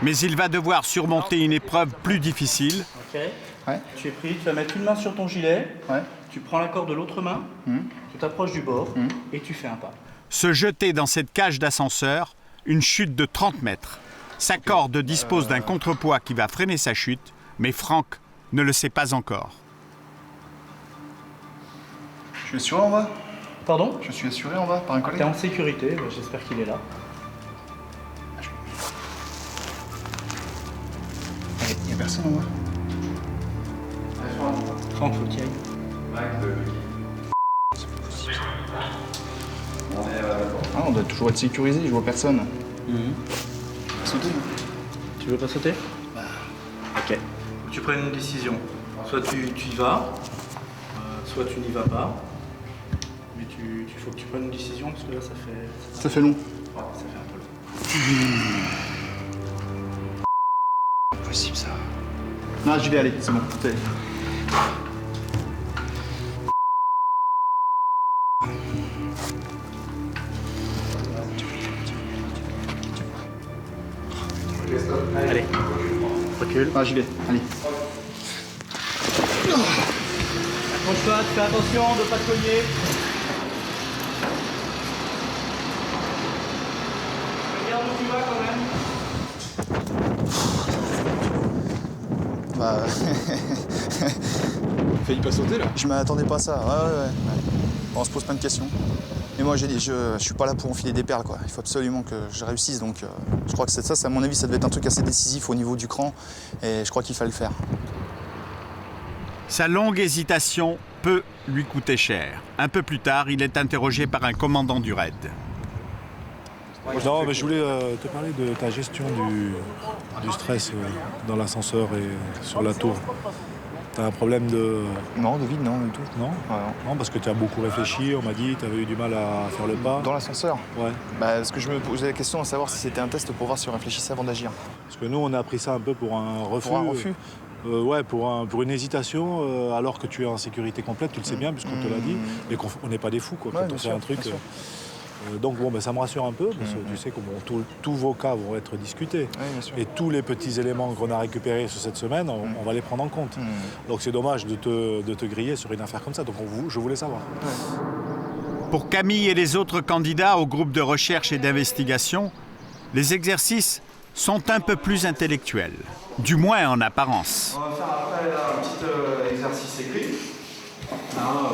[SPEAKER 1] Mais il va devoir surmonter une épreuve plus difficile.
[SPEAKER 13] Ok. Ouais. Tu es pris, tu vas mettre une main sur ton gilet. Ouais. Tu prends la corde de l'autre main. Tu t'approches du bord et tu fais un pas.
[SPEAKER 1] Se jeter dans cette cage d'ascenseur, une chute de 30 mètres. Sa corde dispose d'un contrepoids qui va freiner sa chute, mais Franck ne le sait pas encore.
[SPEAKER 10] Je suis assuré en bas.
[SPEAKER 13] Pardon?
[SPEAKER 10] Je suis assuré en bas par un collègue.
[SPEAKER 13] T'es en sécurité, j'espère qu'il est là.
[SPEAKER 10] Il n'y a personne en bas.
[SPEAKER 13] Franck, faut qu'il y aille.
[SPEAKER 10] Ah, on doit toujours être sécurisé, je vois personne. Sauter.
[SPEAKER 13] Tu veux pas sauter? Ok. Faut que tu prennes une décision. Soit tu y vas, soit tu n'y vas pas. Mais il faut que tu prennes une décision parce que là
[SPEAKER 10] Ça fait long.
[SPEAKER 13] Ouais, ça fait un peu long.
[SPEAKER 10] Impossible ça. Non, j'y vais aller, c'est bon.
[SPEAKER 13] Allez, recule.
[SPEAKER 10] Ah, j'y vais, allez.
[SPEAKER 13] Penche-toi, fais attention de ne pas te cogner. Regarde où tu vas quand même.
[SPEAKER 7] Bah...
[SPEAKER 17] Failli pas sauter là.
[SPEAKER 7] Je m'attendais pas à ça, ouais. On se pose plein de questions. Mais moi, je suis pas là pour enfiler des perles, quoi. Il faut absolument que je réussisse, donc je crois que ça, à mon avis, ça devait être un truc assez décisif au niveau du cran, et je crois qu'il fallait le faire.
[SPEAKER 1] Sa longue hésitation peut lui coûter cher. Un peu plus tard, il est interrogé par un commandant du raid.
[SPEAKER 14] Non, mais je voulais te parler de ta gestion du stress dans l'ascenseur et sur la tour. T'as un problème de...
[SPEAKER 7] Non, de vide, non, du tout.
[SPEAKER 14] Non, non, parce que tu as beaucoup réfléchi, on m'a dit, tu avais eu du mal à faire le pas.
[SPEAKER 7] Dans l'ascenseur?
[SPEAKER 14] Ouais.
[SPEAKER 7] Bah, parce que je me posais la question de savoir si c'était un test pour voir si on réfléchissait avant d'agir.
[SPEAKER 14] Parce que nous, on a pris ça un peu pour un refus.
[SPEAKER 7] Pour un refus?
[SPEAKER 14] Ouais, pour une hésitation, alors que tu es en sécurité complète, tu le sais bien, puisqu'on te l'a dit, et qu'on n'est pas des fous, quoi, quand on fait un truc. Donc bon, ben, ça me rassure un peu, parce que tu sais que tous vos cas vont être discutés. Et tous les petits éléments qu'on a récupérés sur cette semaine, on va les prendre en compte. Donc c'est dommage de te griller sur une affaire comme ça. Donc je voulais savoir.
[SPEAKER 1] Pour Camille et les autres candidats au groupe de recherche et d'investigation, les exercices sont un peu plus intellectuels, du moins en apparence.
[SPEAKER 17] On va faire après là, un petit exercice écrit. Un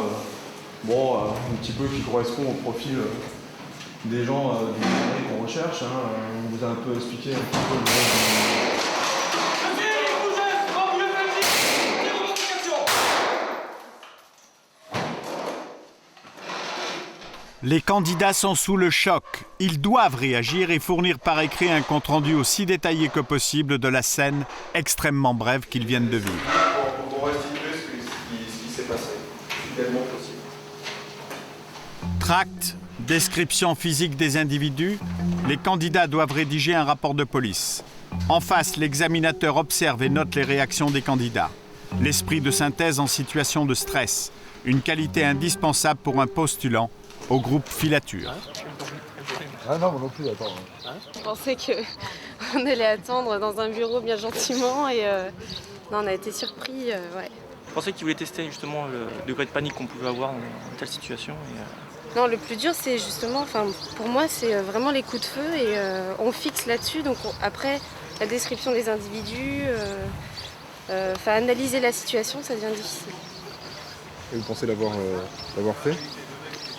[SPEAKER 17] petit peu qui correspond au profil des gens du travail qu'on recherche. On vous a un peu expliqué un petit peu le
[SPEAKER 1] Les candidats sont sous le choc. Ils doivent réagir et fournir par écrit un compte-rendu aussi détaillé que possible de la scène extrêmement brève qu'ils viennent de vivre.
[SPEAKER 17] pour restituer ce qui s'est passé, fidèlement possible.
[SPEAKER 1] Tract, description physique des individus, les candidats doivent rédiger un rapport de police. En face, l'examinateur observe et note les réactions des candidats. L'esprit de synthèse en situation de stress, une qualité indispensable pour un postulant au groupe filature.
[SPEAKER 17] Ah non, moi non plus, attends.
[SPEAKER 16] Je pensais qu'on allait attendre dans un bureau bien gentiment et non, on a été surpris. Ouais.
[SPEAKER 18] Je pensais qu'il voulait tester justement le degré de panique qu'on pouvait avoir dans telle situation.
[SPEAKER 16] Non, le plus dur, c'est justement, pour moi, c'est vraiment les coups de feu et on fixe là-dessus. Donc après, la description des individus, analyser la situation, ça devient difficile.
[SPEAKER 17] Et vous pensez l'avoir fait?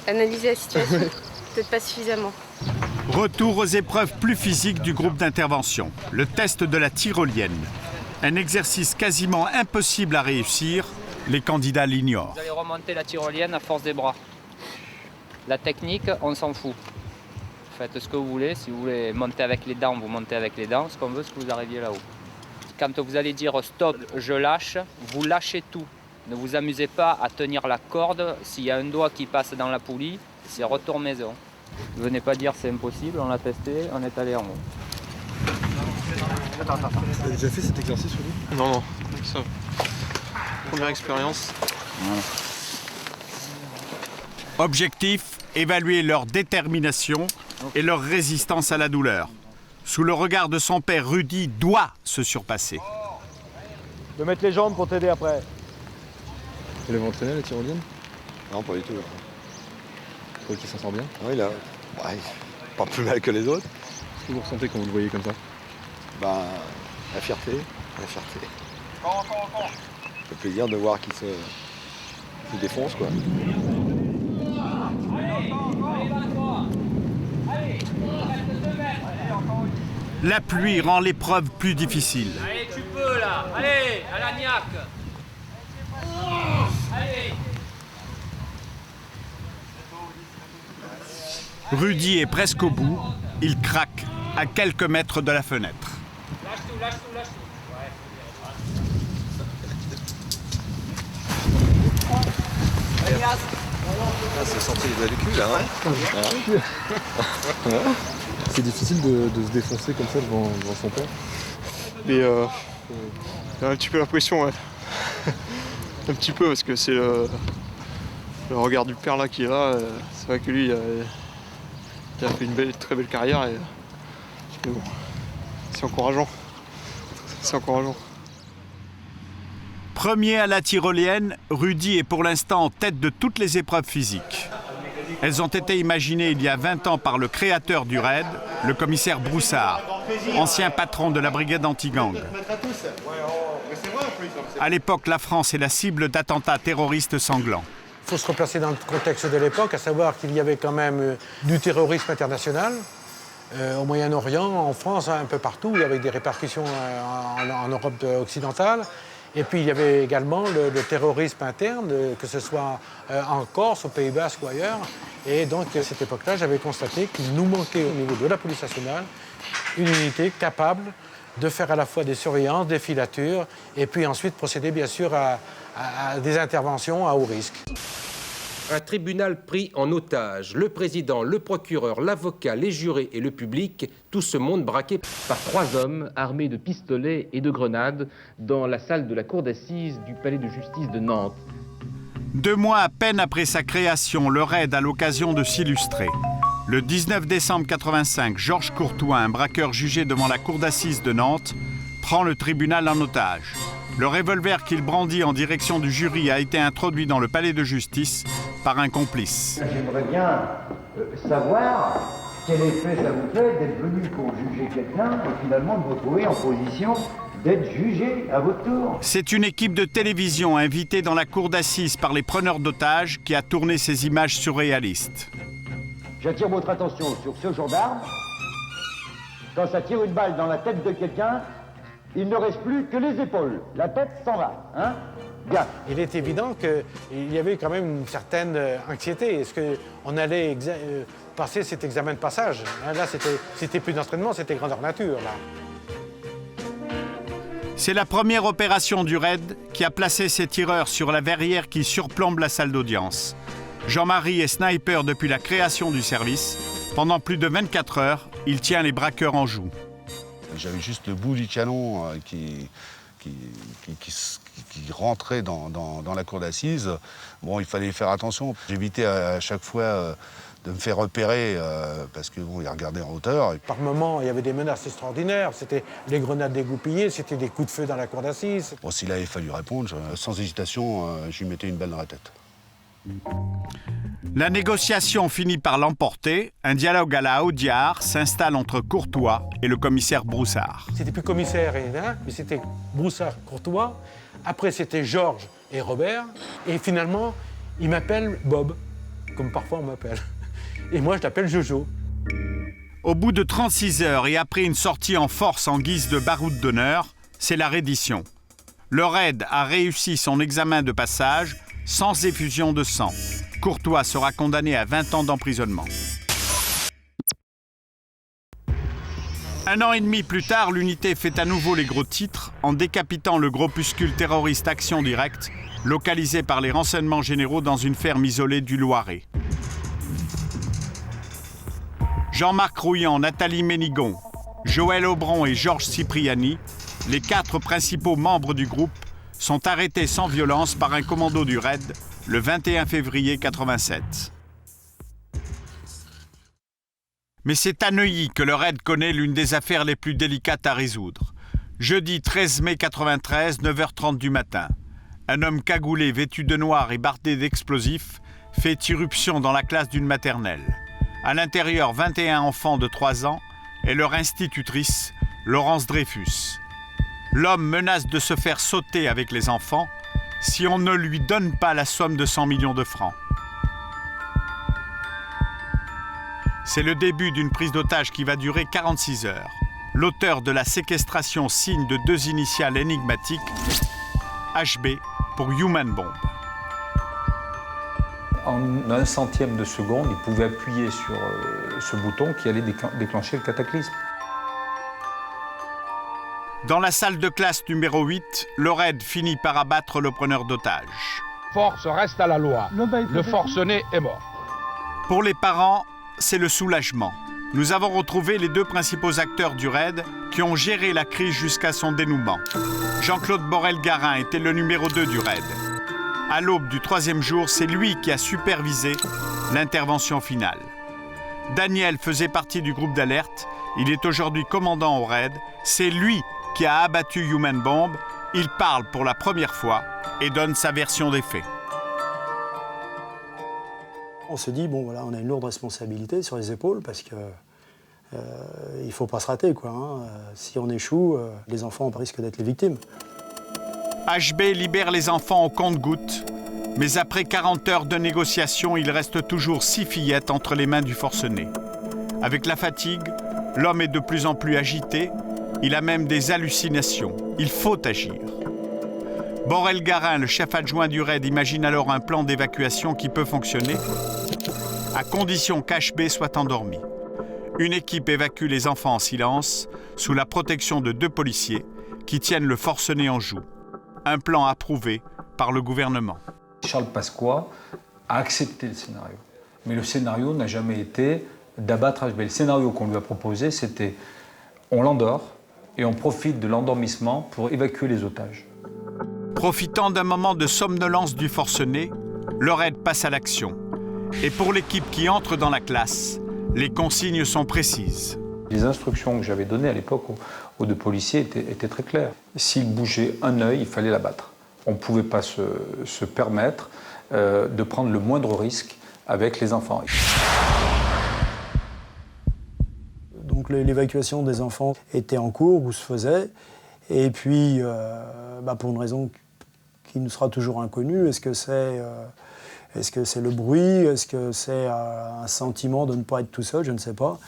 [SPEAKER 16] Analyser la situation, peut-être pas suffisamment.
[SPEAKER 1] Retour aux épreuves plus physiques du groupe d'intervention. Le test de la tyrolienne. Un exercice quasiment impossible à réussir. Les candidats l'ignorent.
[SPEAKER 12] Vous allez remonter la tyrolienne à force des bras. La technique, on s'en fout. Faites ce que vous voulez. Si vous voulez monter avec les dents, vous montez avec les dents. Ce qu'on veut, c'est que vous arriviez là-haut. Quand vous allez dire stop, je lâche, vous lâchez tout. Ne vous amusez pas à tenir la corde. S'il y a un doigt qui passe dans la poulie, c'est retour maison. Ne venez pas dire c'est impossible, on l'a testé, on est allé en haut.
[SPEAKER 17] Attends. Tu as déjà fait cet exercice, Rudy?
[SPEAKER 18] Non, ça. Première expérience.
[SPEAKER 1] Objectif, évaluer leur détermination et leur résistance à la douleur. Sous le regard de son père, Rudy doit se surpasser.
[SPEAKER 10] De mettre les jambes pour t'aider après.
[SPEAKER 17] Vous l'avez entraîné la tyrolienne?
[SPEAKER 20] Non, pas du tout.
[SPEAKER 17] Vous trouvez qu'il s'en sort bien?
[SPEAKER 20] Oui, là, pas plus mal que les autres.
[SPEAKER 17] Qu'est-ce que vous ressentez quand vous le voyez comme ça?
[SPEAKER 20] La fierté. Le plaisir de voir qu'il se défonce, quoi.
[SPEAKER 1] La pluie rend l'épreuve plus difficile.
[SPEAKER 12] Allez, tu peux là. Allez, à la niaque. Allez.
[SPEAKER 1] Rudy est presque au bout. Il craque à quelques mètres de la fenêtre.
[SPEAKER 12] Lâche tout. Ouais.
[SPEAKER 20] C'est sorti les doigts du cul, là,
[SPEAKER 17] C'est difficile de se défoncer comme ça devant son père?
[SPEAKER 26] Mais j'ai un petit peu l'impression, ouais. Un petit peu, parce que c'est le regard du père là qui est là. C'est vrai que lui, il a fait une très belle carrière. Mais bon, c'est encourageant.
[SPEAKER 1] Premier à la tyrolienne, Rudy est pour l'instant en tête de toutes les épreuves physiques. Elles ont été imaginées il y a 20 ans par le créateur du raid, le commissaire Broussard, ancien patron de la brigade anti-gang. À l'époque, la France est la cible d'attentats terroristes sanglants.
[SPEAKER 4] Il faut se replacer dans le contexte de l'époque, à savoir qu'il y avait quand même du terrorisme international. Au Moyen-Orient, en France, un peu partout, avec des répercussions en Europe occidentale. Et puis il y avait également le terrorisme interne, que ce soit en Corse, au Pays Basque ou ailleurs. Et donc à cette époque-là, j'avais constaté qu'il nous manquait au niveau de la police nationale une unité capable de faire à la fois des surveillances, des filatures, et puis ensuite procéder bien sûr à des interventions à haut risque.
[SPEAKER 8] Un tribunal pris en otage. Le président, le procureur, l'avocat, les jurés et le public, tout ce monde braqué
[SPEAKER 21] par 3 hommes armés de pistolets et de grenades dans la salle de la cour d'assises du palais de justice de Nantes.
[SPEAKER 1] 2 mois à peine après sa création, le raid a l'occasion de s'illustrer. Le 19 décembre 85, Georges Courtois, un braqueur jugé devant la cour d'assises de Nantes, prend le tribunal en otage. Le revolver qu'il brandit en direction du jury a été introduit dans le palais de justice par un complice.
[SPEAKER 23] J'aimerais bien savoir quel effet ça vous fait d'être venu pour juger quelqu'un et finalement de vous retrouver en position d'être jugé à votre tour.
[SPEAKER 1] C'est une équipe de télévision invitée dans la cour d'assises par les preneurs d'otages qui a tourné ces images surréalistes.
[SPEAKER 23] J'attire votre attention sur ce gendarme. Quand ça tire une balle dans la tête de quelqu'un, il ne reste plus que les épaules. La tête s'en va, hein? Bien.
[SPEAKER 4] Il est évident qu'il y avait quand même une certaine anxiété. Est-ce qu'on allait passer cet examen de passage? Là, c'était plus d'entraînement, c'était grandeur nature, là.
[SPEAKER 1] C'est la première opération du raid qui a placé ses tireurs sur la verrière qui surplombe la salle d'audience. Jean-Marie est sniper depuis la création du service. Pendant plus de 24 heures, il tient les braqueurs en joue.
[SPEAKER 24] J'avais juste le bout du canon qui rentrait dans la cour d'assises. Bon, il fallait faire attention. J'évitais à chaque fois de me faire repérer parce que bon, il regardait en hauteur.
[SPEAKER 4] Par moments, il y avait des menaces extraordinaires. C'était les grenades dégoupillées, c'était des coups de feu dans la cour d'assises.
[SPEAKER 24] Bon, s'il avait fallu répondre, sans hésitation, je lui mettais une balle dans la tête.
[SPEAKER 1] La négociation finit par l'emporter. Un dialogue à la Audiard s'installe entre Courtois et le commissaire Broussard.
[SPEAKER 4] C'était plus commissaire mais c'était Broussard-Courtois. Après, c'était Georges et Robert. Et finalement, il m'appelle Bob, comme parfois on m'appelle. Et moi, je l'appelle Jojo.
[SPEAKER 1] Au bout de 36 heures et après une sortie en force en guise de baroud d'honneur, c'est la reddition. Le raid a réussi son examen de passage sans effusion de sang. Courtois sera condamné à 20 ans d'emprisonnement. 1 an et demi plus tard, l'unité fait à nouveau les gros titres en décapitant le groupuscule terroriste Action Directe, localisé par les renseignements généraux dans une ferme isolée du Loiret. Jean-Marc Rouillant, Nathalie Ménigon, Joël Aubron et Georges Cipriani, les 4 principaux membres du groupe, sont arrêtés sans violence par un commando du raid le 21 février 1987. Mais c'est à Neuilly que le raid connaît l'une des affaires les plus délicates à résoudre. Jeudi 13 mai 1993, 9h30 du matin, un homme cagoulé, vêtu de noir et bardé d'explosifs, fait irruption dans la classe d'une maternelle. À l'intérieur, 21 enfants de 3 ans et leur institutrice, Laurence Dreyfus. L'homme menace de se faire sauter avec les enfants si on ne lui donne pas la somme de 100 millions de francs. C'est le début d'une prise d'otage qui va durer 46 heures. L'auteur de la séquestration signe de 2 initiales énigmatiques, HB pour Human Bomb.
[SPEAKER 25] En 1/100e de seconde, il pouvait appuyer sur ce bouton qui allait déclencher le cataclysme.
[SPEAKER 1] Dans la salle de classe numéro 8, le raid finit par abattre le preneur d'otages.
[SPEAKER 27] Force reste à la loi. Le forcené est mort.
[SPEAKER 1] Pour les parents, c'est le soulagement. Nous avons retrouvé les 2 principaux acteurs du raid qui ont géré la crise jusqu'à son dénouement. Jean-Claude Borel-Garin était le numéro 2 du raid. À l'aube du 3e jour, c'est lui qui a supervisé l'intervention finale. Daniel faisait partie du groupe d'alerte. Il est aujourd'hui commandant au raid. C'est lui qui a abattu Human Bomb Il parle pour la première fois et donne sa version des faits.
[SPEAKER 5] On se dit, bon voilà, on a une lourde responsabilité sur les épaules parce que il ne faut pas se rater, quoi. Hein. Si on échoue, les enfants risquent d'être les victimes.
[SPEAKER 1] HB libère les enfants au compte-gouttes, mais après 40 heures de négociation, il reste toujours 6 fillettes entre les mains du forcené. Avec la fatigue, l'homme est de plus en plus agité, il a même des hallucinations. Il faut agir. Borel Garin, le chef adjoint du RAID, imagine alors un plan d'évacuation qui peut fonctionner, à condition qu'HB soit endormi. Une équipe évacue les enfants en silence, sous la protection de 2 policiers qui tiennent le forcené en joue. Un plan approuvé par le gouvernement.
[SPEAKER 25] Charles Pasqua a accepté le scénario. Mais le scénario n'a jamais été d'abattre HB. Le scénario qu'on lui a proposé, c'était on l'endort et on profite de l'endormissement pour évacuer les otages.
[SPEAKER 1] Profitant d'un moment de somnolence du forcené, le RAID passe à l'action. Et pour l'équipe qui entre dans la classe, les consignes sont précises.
[SPEAKER 25] Les instructions que j'avais données à l'époque aux 2 policiers étaient très claires. S'il bougeait un œil, il fallait l'abattre. On ne pouvait pas se permettre de prendre le moindre risque avec les enfants.
[SPEAKER 5] Donc l'évacuation des enfants était en cours ou se faisait. Et puis, pour une raison qui nous sera toujours inconnue, est-ce que c'est le bruit? Est-ce que c'est un sentiment de ne pas être tout seul? Je ne sais pas.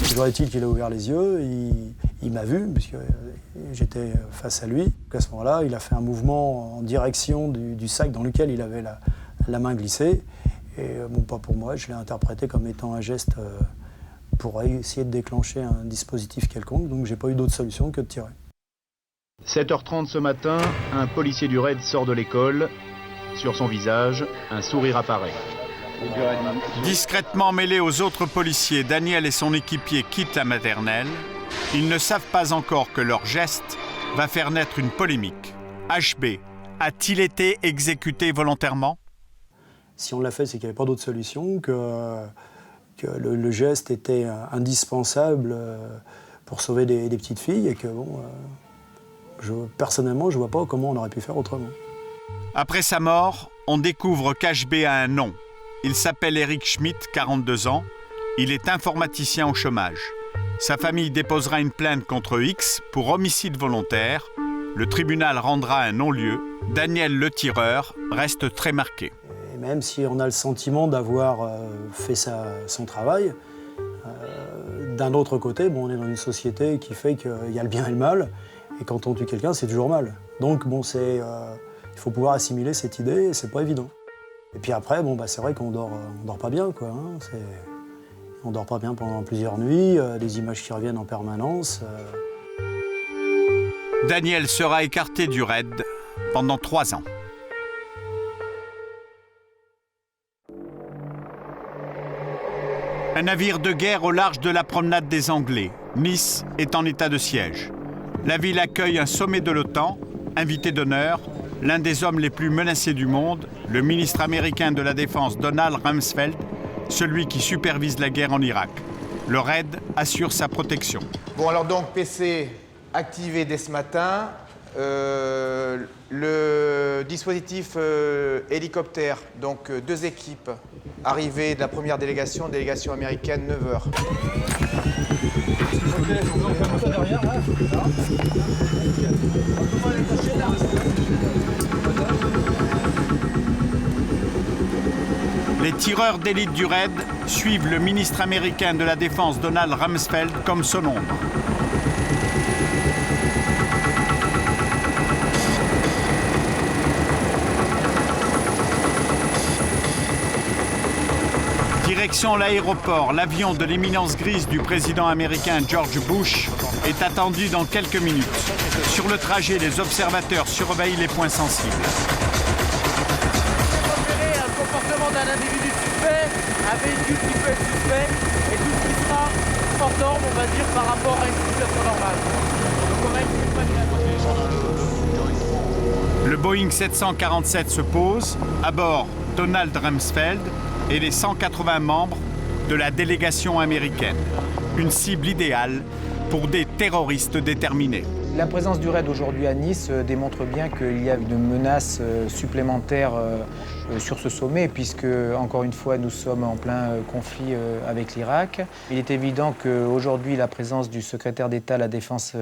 [SPEAKER 5] Toujours est-il qu'il a ouvert les yeux, il m'a vu, puisque j'étais face à lui. À ce moment-là, il a fait un mouvement en direction du sac dans lequel il avait la main glissée. Et pas pour moi, je l'ai interprété comme étant un geste pour essayer de déclencher un dispositif quelconque. Donc j'ai pas eu d'autre solution que de tirer.
[SPEAKER 6] 7h30 ce matin, un policier du RAID sort de l'école. Sur son visage, un sourire apparaît.
[SPEAKER 1] Discrètement mêlés aux autres policiers, Daniel et son équipier quittent la maternelle. Ils ne savent pas encore que leur geste va faire naître une polémique. HB a-t-il été exécuté volontairement?
[SPEAKER 5] Si on l'a fait, c'est qu'il n'y avait pas d'autre solution, que le geste était indispensable pour sauver des petites filles et que, personnellement, je ne vois pas comment on aurait pu faire autrement.
[SPEAKER 1] Après sa mort, on découvre qu'HB a un nom. Il s'appelle Eric Schmitt, 42 ans. Il est informaticien au chômage. Sa famille déposera une plainte contre X pour homicide volontaire. Le tribunal rendra un non-lieu. Daniel le tireur reste très marqué.
[SPEAKER 5] Et même si on a le sentiment d'avoir fait son travail, d'un autre côté, on est dans une société qui fait qu'il y a le bien et le mal. Et quand on tue quelqu'un, c'est toujours mal. Donc il faut pouvoir assimiler cette idée, et c'est pas évident. Et puis après, c'est vrai qu'on dort pas bien, quoi. Hein. On dort pas bien pendant plusieurs nuits, des images qui reviennent en permanence.
[SPEAKER 1] Daniel sera écarté du RAID pendant 3 ans. Un navire de guerre au large de la promenade des Anglais. Nice est en état de siège. La ville accueille un sommet de l'OTAN, invité d'honneur, l'un des hommes les plus menacés du monde, le ministre américain de la Défense Donald Rumsfeld, celui qui supervise la guerre en Irak. Le RAID assure sa protection.
[SPEAKER 9] Bon, alors donc, PC activé dès ce matin. Le dispositif hélicoptère, donc 2 équipes arrivées de la première délégation américaine, 9h.
[SPEAKER 1] Les tireurs d'élite du RAID suivent le ministre américain de la Défense Donald Rumsfeld comme son ombre. Direction l'aéroport, l'avion de l'éminence grise du président américain George Bush est attendu dans quelques minutes. Sur le trajet, les observateurs surveillent les points sensibles.
[SPEAKER 10] Un comportement d'un individu suspect, un véhicule qui peut être suspect, et tout ce qui sera hors norme, on va dire, par rapport à une situation normale. Donc on va essayer de pas
[SPEAKER 1] le Boeing 747 se pose, à bord Donald Rumsfeld et les 180 membres de la délégation américaine. Une cible idéale pour des terroristes déterminés.
[SPEAKER 9] La présence du RAID aujourd'hui à Nice démontre bien qu'il y a une menace supplémentaire sur ce sommet, puisque, encore une fois, nous sommes en plein conflit avec l'Irak. Il est évident qu'aujourd'hui, la présence du secrétaire d'État à la Défense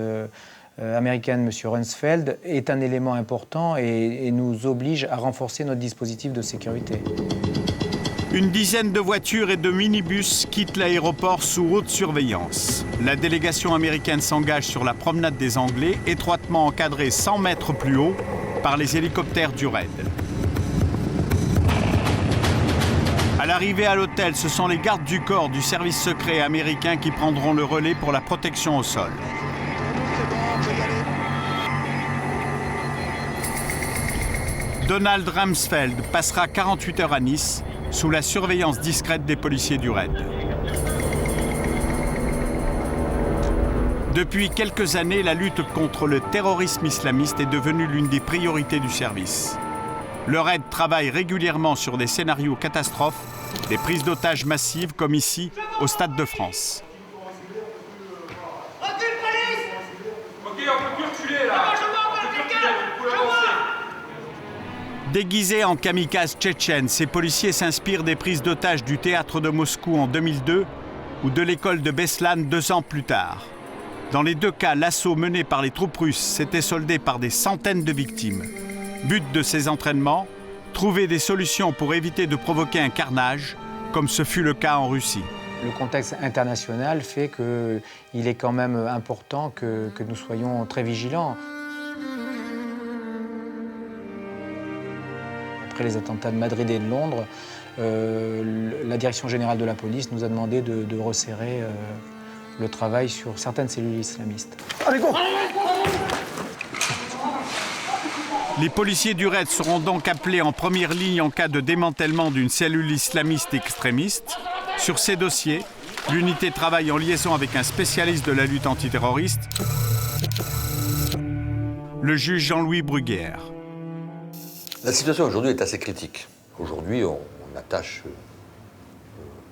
[SPEAKER 9] américaine, M. Rumsfeld, est un élément important et nous oblige à renforcer notre dispositif de sécurité.
[SPEAKER 1] Une dizaine de voitures et de minibus quittent l'aéroport sous haute surveillance. La délégation américaine s'engage sur la promenade des Anglais, étroitement encadrée 100 mètres plus haut par les hélicoptères du RAID. À l'arrivée à l'hôtel, ce sont les gardes du corps du service secret américain qui prendront le relais pour la protection au sol. Donald Rumsfeld passera 48 heures à Nice, sous la surveillance discrète des policiers du RAID. Depuis quelques années, la lutte contre le terrorisme islamiste est devenue l'une des priorités du service. Le RAID travaille régulièrement sur des scénarios catastrophes, des prises d'otages massives comme ici, au Stade de France. Déguisés en kamikazes tchétchènes, ces policiers s'inspirent des prises d'otages du théâtre de Moscou en 2002 ou de l'école de Beslan 2 ans plus tard. Dans les deux cas, l'assaut mené par les troupes russes s'était soldé par des centaines de victimes. But de ces entraînements, trouver des solutions pour éviter de provoquer un carnage, comme ce fut le cas en Russie.
[SPEAKER 9] Le contexte international fait qu'il est quand même important que nous soyons très vigilants. Après les attentats de Madrid et de Londres, la Direction générale de la police nous a demandé de resserrer le travail sur certaines cellules islamistes.
[SPEAKER 10] Allez, go!
[SPEAKER 1] Les policiers du RAID seront donc appelés en première ligne en cas de démantèlement d'une cellule islamiste extrémiste. Sur ces dossiers, l'unité travaille en liaison avec un spécialiste de la lutte antiterroriste, le juge Jean-Louis Bruguière.
[SPEAKER 2] La situation aujourd'hui est assez critique. Aujourd'hui, on attache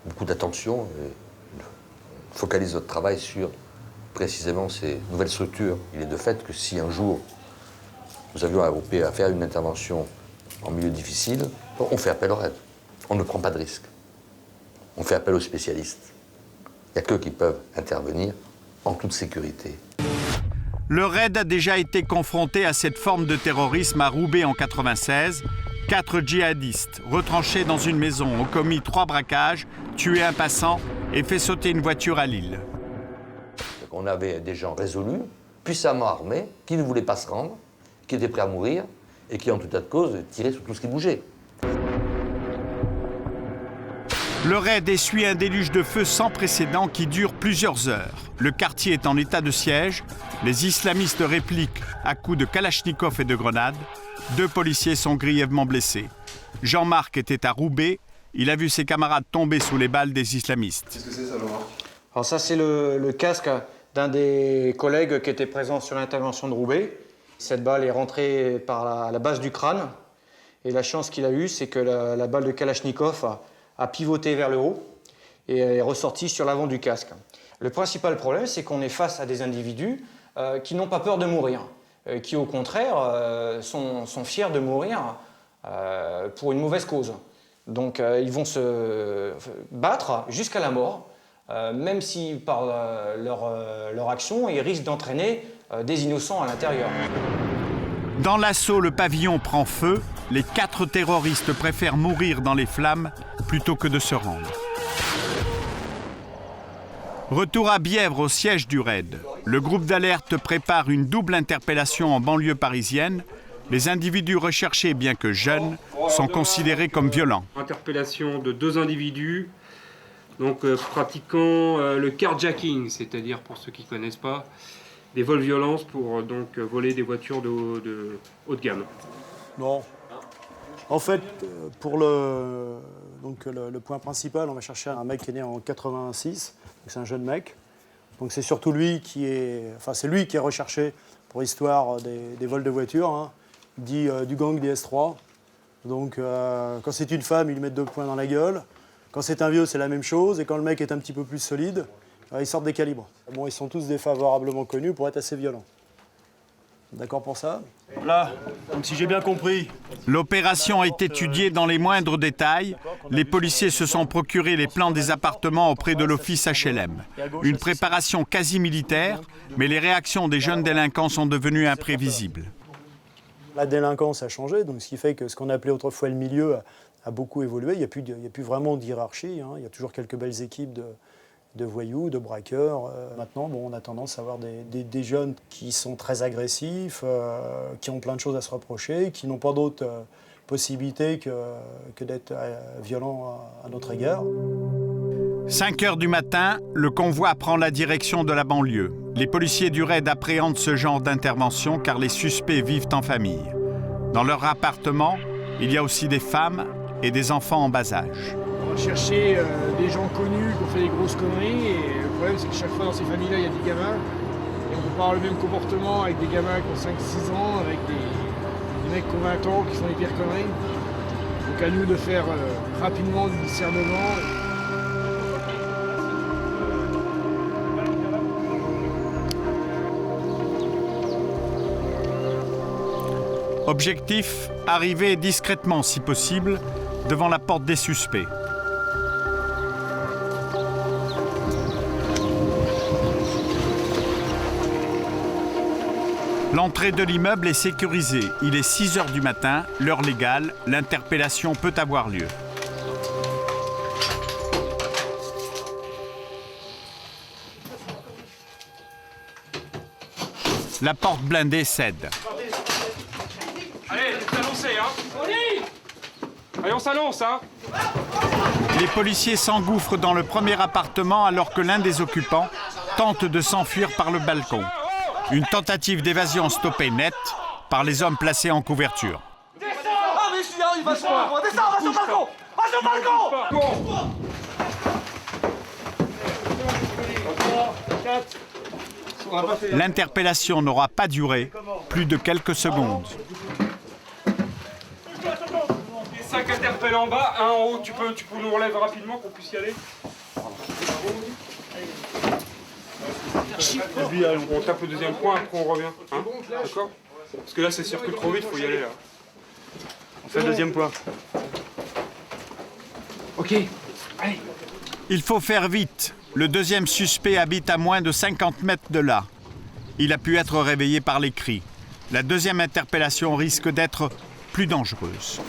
[SPEAKER 2] beaucoup d'attention et focalise notre travail sur précisément ces nouvelles structures. Il est de fait que si un jour nous avions à faire une intervention en milieu difficile, on fait appel au RAID. On ne prend pas de risque. On fait appel aux spécialistes. Il n'y a qu'eux qui peuvent intervenir en toute sécurité.
[SPEAKER 1] Le RAID a déjà été confronté à cette forme de terrorisme à Roubaix en 1996. 4 djihadistes retranchés dans une maison ont commis 3 braquages, tué un passant et fait sauter une voiture à Lille.
[SPEAKER 2] On avait des gens résolus, puissamment armés, qui ne voulaient pas se rendre, qui étaient prêts à mourir et qui, en tout état de cause, tiraient sur tout ce qui bougeait.
[SPEAKER 1] Le RAID essuie un déluge de feu sans précédent qui dure plusieurs heures. Le quartier est en état de siège. Les islamistes répliquent à coups de kalachnikov et de grenades. 2 policiers sont grièvement blessés. Jean-Marc était à Roubaix. Il a vu ses camarades tomber sous les balles des islamistes.
[SPEAKER 26] Qu'est-ce que c'est ça, Laurent?
[SPEAKER 3] Alors ça, c'est le casque d'un des collègues qui était présent sur l'intervention de Roubaix. Cette balle est rentrée par la base du crâne. Et la chance qu'il a eue, c'est que la balle de kalachnikov a pivoté vers le haut et est ressortie sur l'avant du casque. Le principal problème, c'est qu'on est face à des individus qui n'ont pas peur de mourir, qui au contraire sont fiers de mourir pour une mauvaise cause. Donc ils vont se battre jusqu'à la mort, même si par leur action, ils risquent d'entraîner des innocents à l'intérieur.
[SPEAKER 1] Dans l'assaut, le pavillon prend feu. Les 4 terroristes préfèrent mourir dans les flammes plutôt que de se rendre. Retour à Bièvre, au siège du RAID. Le groupe d'alerte prépare une double interpellation en banlieue parisienne. Les individus recherchés, bien que jeunes, sont considérés comme violents.
[SPEAKER 11] Interpellation de 2 individus donc, pratiquant le carjacking, c'est-à-dire, pour ceux qui ne connaissent pas, des vols violents pour donc, voler des voitures de haut de gamme.
[SPEAKER 5] Non. En fait, pour le point principal, on va chercher un mec qui est né en 86, c'est un jeune mec. Donc c'est surtout lui qui est, c'est lui qui est recherché pour l'histoire des vols de voitures, hein, dit du gang des S3. Donc quand c'est une femme, ils lui mettent 2 poings dans la gueule. Quand c'est un vieux, c'est la même chose. Et quand le mec est un petit peu plus solide, Ils sortent des calibres. Bon, ils sont tous défavorablement connus pour être assez violents. D'accord pour ça?
[SPEAKER 7] Là, donc si j'ai bien compris.
[SPEAKER 1] L'opération est étudiée dans les moindres détails. Les policiers se sont procurés les plans des appartements auprès de l'office HLM. Une préparation quasi militaire, mais les réactions des jeunes délinquants sont devenues imprévisibles.
[SPEAKER 5] La délinquance a changé, donc ce qui fait que ce qu'on appelait autrefois le milieu a beaucoup évolué. Il n'y a plus vraiment de hiérarchie. Il y a toujours quelques belles équipes de voyous, de braqueurs. Maintenant, on a tendance à avoir des jeunes qui sont très agressifs, qui ont plein de choses à se reprocher, qui n'ont pas d'autre possibilité que d'être violents à notre égard.
[SPEAKER 1] 5 heures du matin, le convoi prend la direction de la banlieue. Les policiers du RAID appréhendent ce genre d'intervention car les suspects vivent en famille. Dans leur appartement, il y a aussi des femmes et des enfants en bas âge.
[SPEAKER 13] On va chercher des gens connus qui ont fait des grosses conneries et le problème c'est que chaque fois dans ces familles-là il y a des gamins et on peut pas avoir le même comportement avec des gamins qui ont 5-6 ans, avec des mecs qui ont 20 ans qui font les pires conneries. Donc à nous de faire rapidement du discernement.
[SPEAKER 1] Objectif, arriver discrètement si possible devant la porte des suspects. L'entrée de l'immeuble est sécurisée. Il est 6 heures du matin, l'heure légale, l'interpellation peut avoir lieu. La porte blindée cède.
[SPEAKER 11] Allez, s'annoncer, hein. Allez, on s'annonce, hein.
[SPEAKER 1] Les policiers s'engouffrent dans le premier appartement alors que l'un des occupants tente de s'enfuir par le balcon. Une tentative d'évasion stoppée net par les hommes placés en couverture.
[SPEAKER 10] Descends! Ah mais je suis là, il va se prendre! Descends, va sur le balcon! Va sur le balcon!
[SPEAKER 1] L'interpellation n'aura pas duré plus de quelques secondes.
[SPEAKER 11] Les 5 interpellés en bas, un en haut, tu peux nous relèves rapidement qu'on puisse y aller. On tape le deuxième point, après on revient. Hein, d'accord? Parce que là, ça circule trop vite, faut y aller là.
[SPEAKER 7] On fait le deuxième point.
[SPEAKER 11] Ok, allez.
[SPEAKER 1] Il faut faire vite. Le deuxième suspect habite à moins de 50 mètres de là. Il a pu être réveillé par les cris. La deuxième interpellation risque d'être plus dangereuse.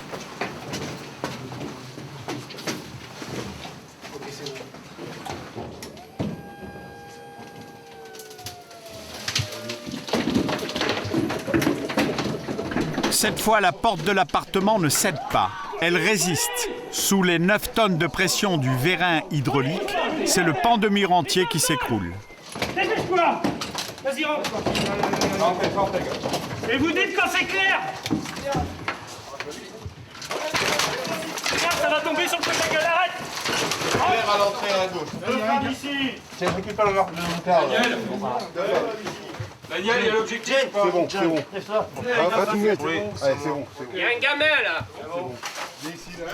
[SPEAKER 1] Cette fois, la porte de l'appartement ne cède pas. Elle résiste. Sous les 9 tonnes de pression du vérin hydraulique, c'est le pan de mur entier qui s'écroule.
[SPEAKER 10] Dépêche-toi! Vas-y, rentre! Et vous dites quand c'est clair! Regarde, ça va tomber sur le côté de la gueule, arrête!
[SPEAKER 24] Claire à l'entrée à gauche.
[SPEAKER 10] Deux femmes ici!
[SPEAKER 24] Tiens, récupère le marque de montard.
[SPEAKER 11] Daniel, il y a l'objectif ou pas?
[SPEAKER 24] C'est bon, c'est bon. Pas tout net. Allez, c'est bon.
[SPEAKER 12] Il y a un gamin là.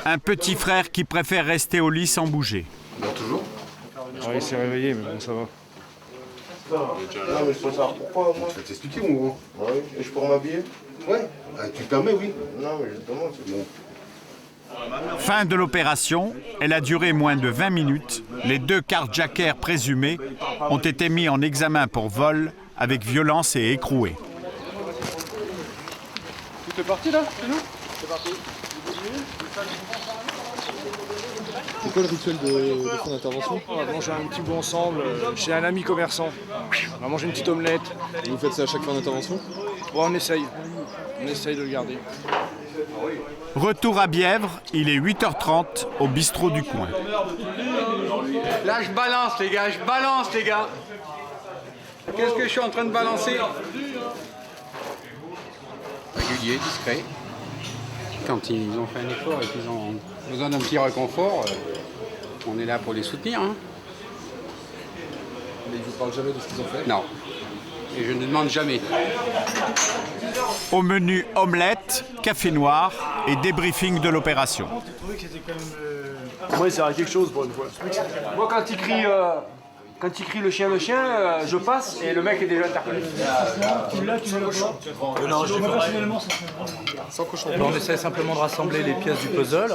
[SPEAKER 1] Un petit frère qui préfère rester au lit sans bouger.
[SPEAKER 26] Toujours?
[SPEAKER 13] Ouais, il s'est réveillé, mais bon, ça va.
[SPEAKER 24] Non, mais je peux savoir pourquoi, moi. Je vais t'expliquer, mon gros. Oui, et je pourrais m'habiller? Ouais. Tu te permets, oui. Non, mais justement, c'est bon.
[SPEAKER 1] Fin de l'opération, elle a duré moins de 20 minutes. Les 2 carjackers présumés ont été mis en examen pour vol avec violence et écroué.
[SPEAKER 26] Tout est parti là, c'est nous? C'est parti.
[SPEAKER 17] C'est quoi le rituel de fin d'intervention?
[SPEAKER 13] On va manger un petit bout ensemble chez un ami commerçant. On va manger une petite omelette.
[SPEAKER 17] Et vous faites ça à chaque fin d'intervention?
[SPEAKER 13] Bon, on essaye. On essaye de le garder.
[SPEAKER 1] Retour à Bièvre, il est 8h30 au bistrot du coin.
[SPEAKER 14] Là, je balance, les gars, Qu'est-ce que je suis en train de balancer? Régulier, discret. Quand ils ont fait un effort et qu'ils ont besoin d'un petit réconfort, on est là pour les soutenir. Hein.
[SPEAKER 17] Mais ils vous parlent jamais de ce qu'ils ont fait?
[SPEAKER 14] Non. Et je ne demande jamais.
[SPEAKER 1] Au menu omelette, café noir et débriefing de l'opération.
[SPEAKER 13] Ouais, c'est quelque chose pour une fois.
[SPEAKER 14] Moi, quand
[SPEAKER 13] Quand il crie le chien, je passe et le mec est déjà interpellé.
[SPEAKER 8] Tu l'as pas? Non, je pas finalement sans cochon. On essaie simplement de rassembler les pièces du puzzle.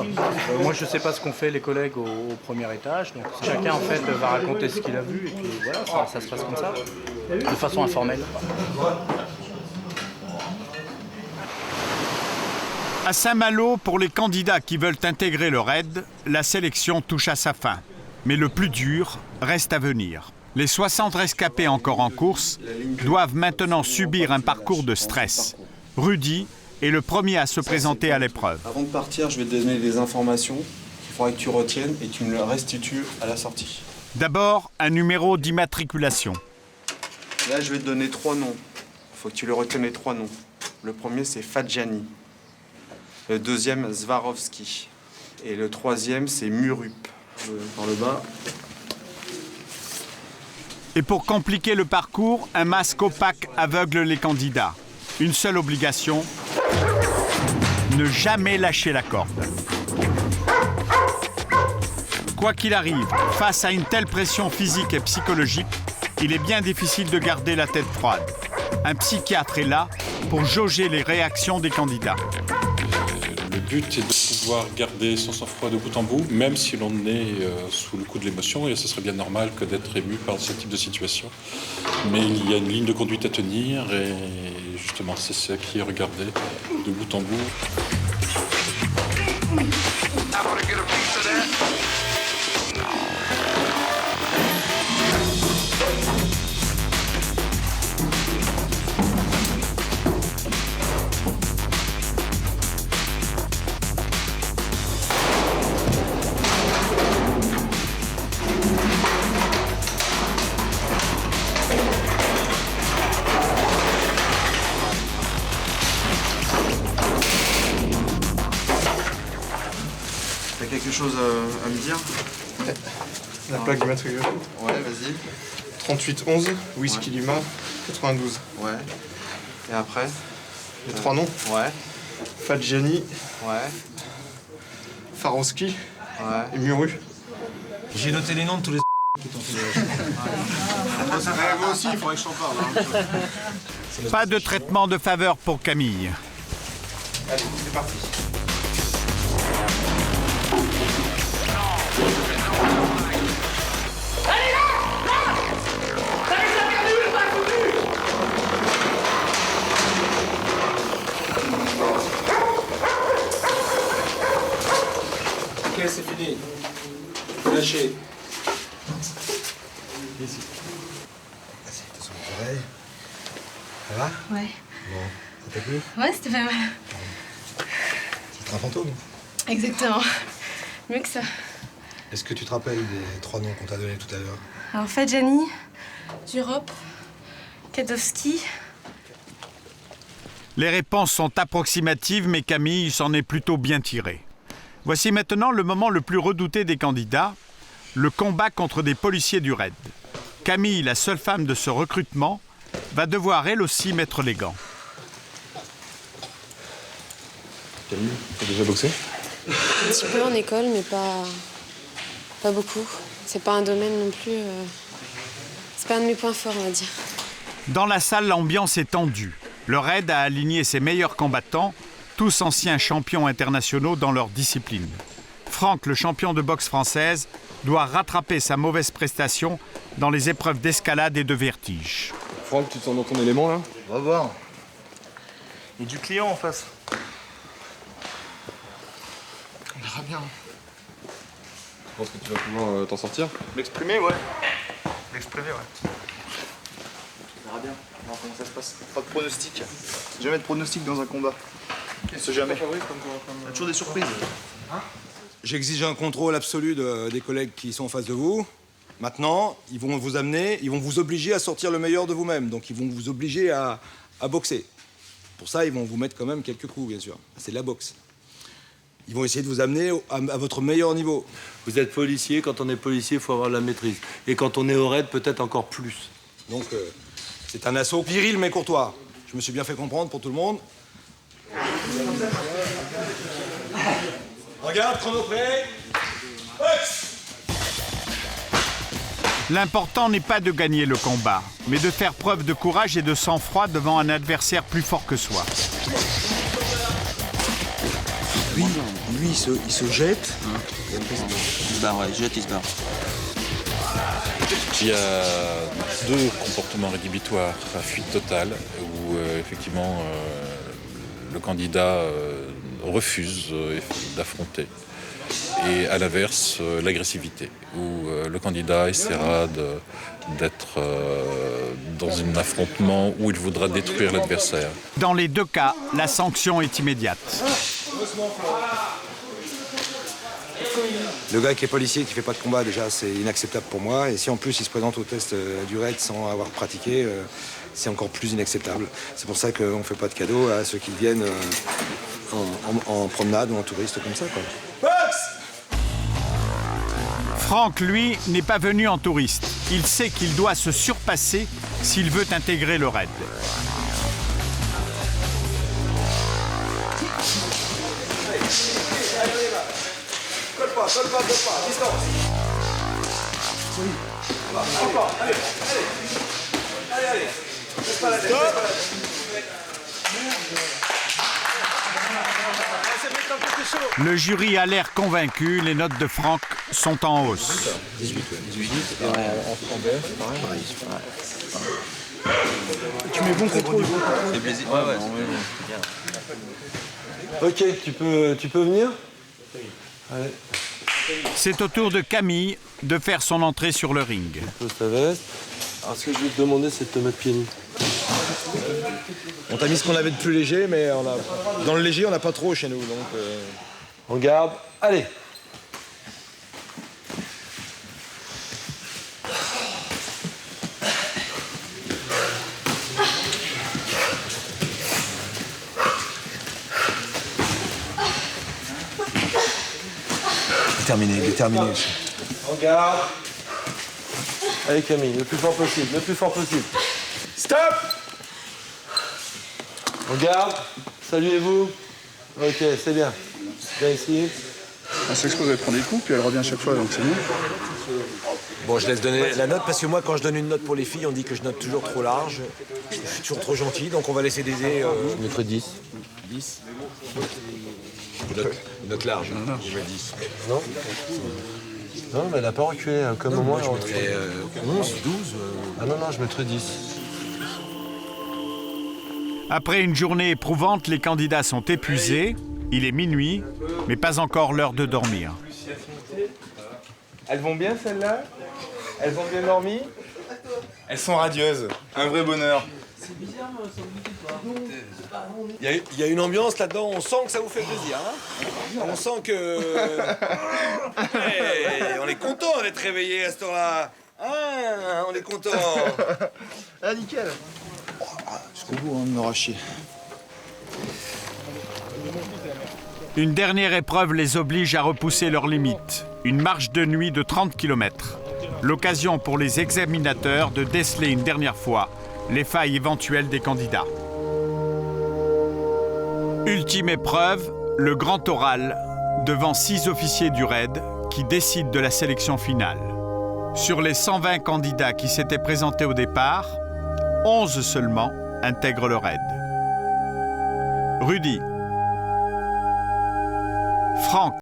[SPEAKER 8] Moi, je sais pas ce qu'ont fait les collègues au premier étage. Donc chacun en fait va raconter ce qu'il a vu et puis voilà, ça se passe comme ça, de façon informelle.
[SPEAKER 1] À Saint-Malo, pour les candidats qui veulent intégrer le RAID, la sélection touche à sa fin. Mais le plus dur reste à venir. Les 60 rescapés encore en course doivent maintenant subir un parcours de stress. Rudy est le premier à se présenter à l'épreuve.
[SPEAKER 17] Avant de partir, je vais te donner des informations qu'il faudra que tu retiennes et tu me les restitues à la sortie.
[SPEAKER 1] D'abord, un numéro d'immatriculation.
[SPEAKER 17] Là, je vais te donner 3 noms. Il faut que tu les retiennes, les 3 noms. Le premier, c'est Fadjani. Le deuxième, Swarovski. Et le troisième, c'est Murup. Dans le bas.
[SPEAKER 1] Et pour compliquer le parcours, un masque opaque aveugle les candidats. Une seule obligation, ne jamais lâcher la corde. Quoi qu'il arrive, face à une telle pression physique et psychologique, il est bien difficile de garder la tête froide. Un psychiatre est là pour jauger les réactions des candidats.
[SPEAKER 15] Le but est de pouvoir garder son sang-froid de bout en bout, même si l'on est sous le coup de l'émotion, et ce serait bien normal que d'être ému par ce type de situation. Mais il y a une ligne de conduite à tenir, et justement, c'est ça qui est regardé de bout en bout.
[SPEAKER 17] T'as quelque chose à me dire?
[SPEAKER 26] La plaque d'immatriculation.
[SPEAKER 17] Ouais, vas-y.
[SPEAKER 26] 3811, Whisky Lima, 92.
[SPEAKER 17] Ouais. Et après?
[SPEAKER 26] Les 3 noms.
[SPEAKER 17] Ouais.
[SPEAKER 26] Fadjani.
[SPEAKER 17] Ouais.
[SPEAKER 26] Swarovski.
[SPEAKER 17] Ouais.
[SPEAKER 26] Et Muru.
[SPEAKER 16] J'ai noté les noms de tous les qui t'ont fait.
[SPEAKER 17] Moi aussi, il faudrait que je t'en parle.
[SPEAKER 1] Pas de traitement de faveur pour Camille.
[SPEAKER 17] Allez, c'est parti.
[SPEAKER 16] Ok, c'est fini. Lâchez.
[SPEAKER 17] Ici.
[SPEAKER 16] Vas-y, attention aux oreilles. Ça va?
[SPEAKER 18] Ouais.
[SPEAKER 16] Bon, ça t'a plu?
[SPEAKER 18] Ouais, c'était pas mal.
[SPEAKER 16] C'est un fantôme.
[SPEAKER 18] Exactement. Mieux que ça.
[SPEAKER 16] Est-ce que tu te rappelles des 3 noms qu'on t'a donnés tout à l'heure?
[SPEAKER 18] Alors, Fadjani, Durop, Kadowski.
[SPEAKER 1] Les réponses sont approximatives, mais Camille s'en est plutôt bien tirée. Voici maintenant le moment le plus redouté des candidats, le combat contre des policiers du RAID. Camille, la seule femme de ce recrutement, va devoir elle aussi mettre les gants.
[SPEAKER 17] Camille, t'as déjà boxé?
[SPEAKER 19] Un petit peu en école, mais pas beaucoup. C'est pas un domaine non plus... C'est pas un de mes points forts, on va dire.
[SPEAKER 1] Dans la salle, l'ambiance est tendue. Le RAID a aligné ses meilleurs combattants, tous anciens champions internationaux dans leur discipline. Franck, le champion de boxe française, doit rattraper sa mauvaise prestation dans les épreuves d'escalade et de vertige.
[SPEAKER 17] Franck, tu te sens dans ton élément là?
[SPEAKER 16] On va voir.
[SPEAKER 13] Il y a du client en face.
[SPEAKER 17] On verra bien. Tu penses que tu vas pouvoir t'en sortir?
[SPEAKER 13] M'exprimer, ouais. M'exprimer, ouais.
[SPEAKER 16] On verra bien. On va voir comment ça se passe. Pas de pronostic. Jamais de pronostic dans un combat. C'est jamais. Il y a toujours des surprises.
[SPEAKER 20] J'exige un contrôle absolu des collègues qui sont en face de vous. Maintenant, ils vont vous amener, ils vont vous obliger à sortir le meilleur de vous-même. Donc, ils vont vous obliger à boxer. Pour ça, ils vont vous mettre quand même quelques coups, bien sûr. C'est de la boxe. Ils vont essayer de vous amener à votre meilleur niveau.
[SPEAKER 22] Vous êtes policier, quand on est policier, il faut avoir de la maîtrise. Et quand on est au RAID, peut-être encore plus.
[SPEAKER 20] Donc, c'est un assaut viril mais courtois. Je me suis bien fait comprendre pour tout le monde. Regarde, chronoplay.
[SPEAKER 1] L'important n'est pas de gagner le combat, mais de faire preuve de courage et de sang-froid devant un adversaire plus fort que soi.
[SPEAKER 20] Lui, il se jette.
[SPEAKER 4] Il se barre, ouais, il se jette, il se barre.
[SPEAKER 15] Il y a 2 comportements rédhibitoires à fuite totale où effectivement le candidat refuse d'affronter. Et à l'inverse, l'agressivité, où le candidat essaiera d'être dans un affrontement où il voudra détruire l'adversaire.
[SPEAKER 1] Dans les 2 cas, la sanction est immédiate.
[SPEAKER 20] Le gars qui est policier, qui fait pas de combat, déjà, c'est inacceptable pour moi. Et si en plus il se présente au test du RAID sans avoir pratiqué, c'est encore plus inacceptable. C'est pour ça qu'on fait pas de cadeaux à ceux qui viennent en promenade ou en touriste comme ça, quoi.
[SPEAKER 1] Franck, lui, n'est pas venu en touriste. Il sait qu'il doit se surpasser s'il veut intégrer le RAID.
[SPEAKER 20] Colle pas, distance. Encore, allez. Laisse pas la tête,
[SPEAKER 1] Le jury a l'air convaincu, les notes de Franck sont en hausse.
[SPEAKER 4] 18, ouais. 18.
[SPEAKER 3] En BF, pareil. Tu mets bon contrôle.
[SPEAKER 4] C'est plaisir. Ouais.
[SPEAKER 22] Ok, tu peux venir. Allez.
[SPEAKER 1] C'est au tour de Camille de faire son entrée sur le ring.
[SPEAKER 22] Pose ta veste. Alors ce que je vais te demander, c'est de te mettre pieds nus.
[SPEAKER 20] On t'a mis ce qu'on avait de plus léger, mais dans le léger, on n'a pas trop chez nous. Donc,
[SPEAKER 22] On garde. Allez.
[SPEAKER 20] Déterminé.
[SPEAKER 22] On garde. Allez Camille, le plus fort possible.
[SPEAKER 20] Stop!
[SPEAKER 22] On garde. Saluez-vous. Ok, c'est bien. Viens ici.
[SPEAKER 16] Elle s'expose, elle prend des coups, puis elle revient à chaque fois, donc c'est bien.
[SPEAKER 20] Bon, je laisse donner la note, parce que moi, quand je donne une note pour les filles, on dit que je note toujours trop large. Je suis toujours trop gentil, donc on va laisser des...
[SPEAKER 22] Je mettrai 10.
[SPEAKER 20] 10. Une note large, je mets 10.
[SPEAKER 22] Non. Non, mais elle n'a pas reculé. Comme
[SPEAKER 20] Non,
[SPEAKER 22] moi,
[SPEAKER 20] je mettrais 11, 12.
[SPEAKER 22] Ah non, je mettrais 10.
[SPEAKER 1] Après une journée éprouvante, les candidats sont épuisés. Il est minuit, mais pas encore l'heure de dormir.
[SPEAKER 6] Elles vont bien celles-là? Elles ont bien dormi?
[SPEAKER 16] Elles sont radieuses, un vrai bonheur.
[SPEAKER 6] C'est bizarre, ça vous dit pas.
[SPEAKER 20] Il y a une ambiance là-dedans, on sent que ça vous fait plaisir. Hein, on sent que... Hey, on est content d'être réveillé à ce temps-là. Ah, on est content.
[SPEAKER 16] Ah, nickel. Jusqu'au bout, on aura chié.
[SPEAKER 1] Une dernière épreuve les oblige à repousser leurs limites. Une marche de nuit de 30 km. L'occasion pour les examinateurs de déceler une dernière fois les failles éventuelles des candidats. Ultime épreuve, le grand oral, devant 6 officiers du RAID qui décident de la sélection finale. Sur les 120 candidats qui s'étaient présentés au départ, 11 seulement intègrent le RAID. Rudy, Franck,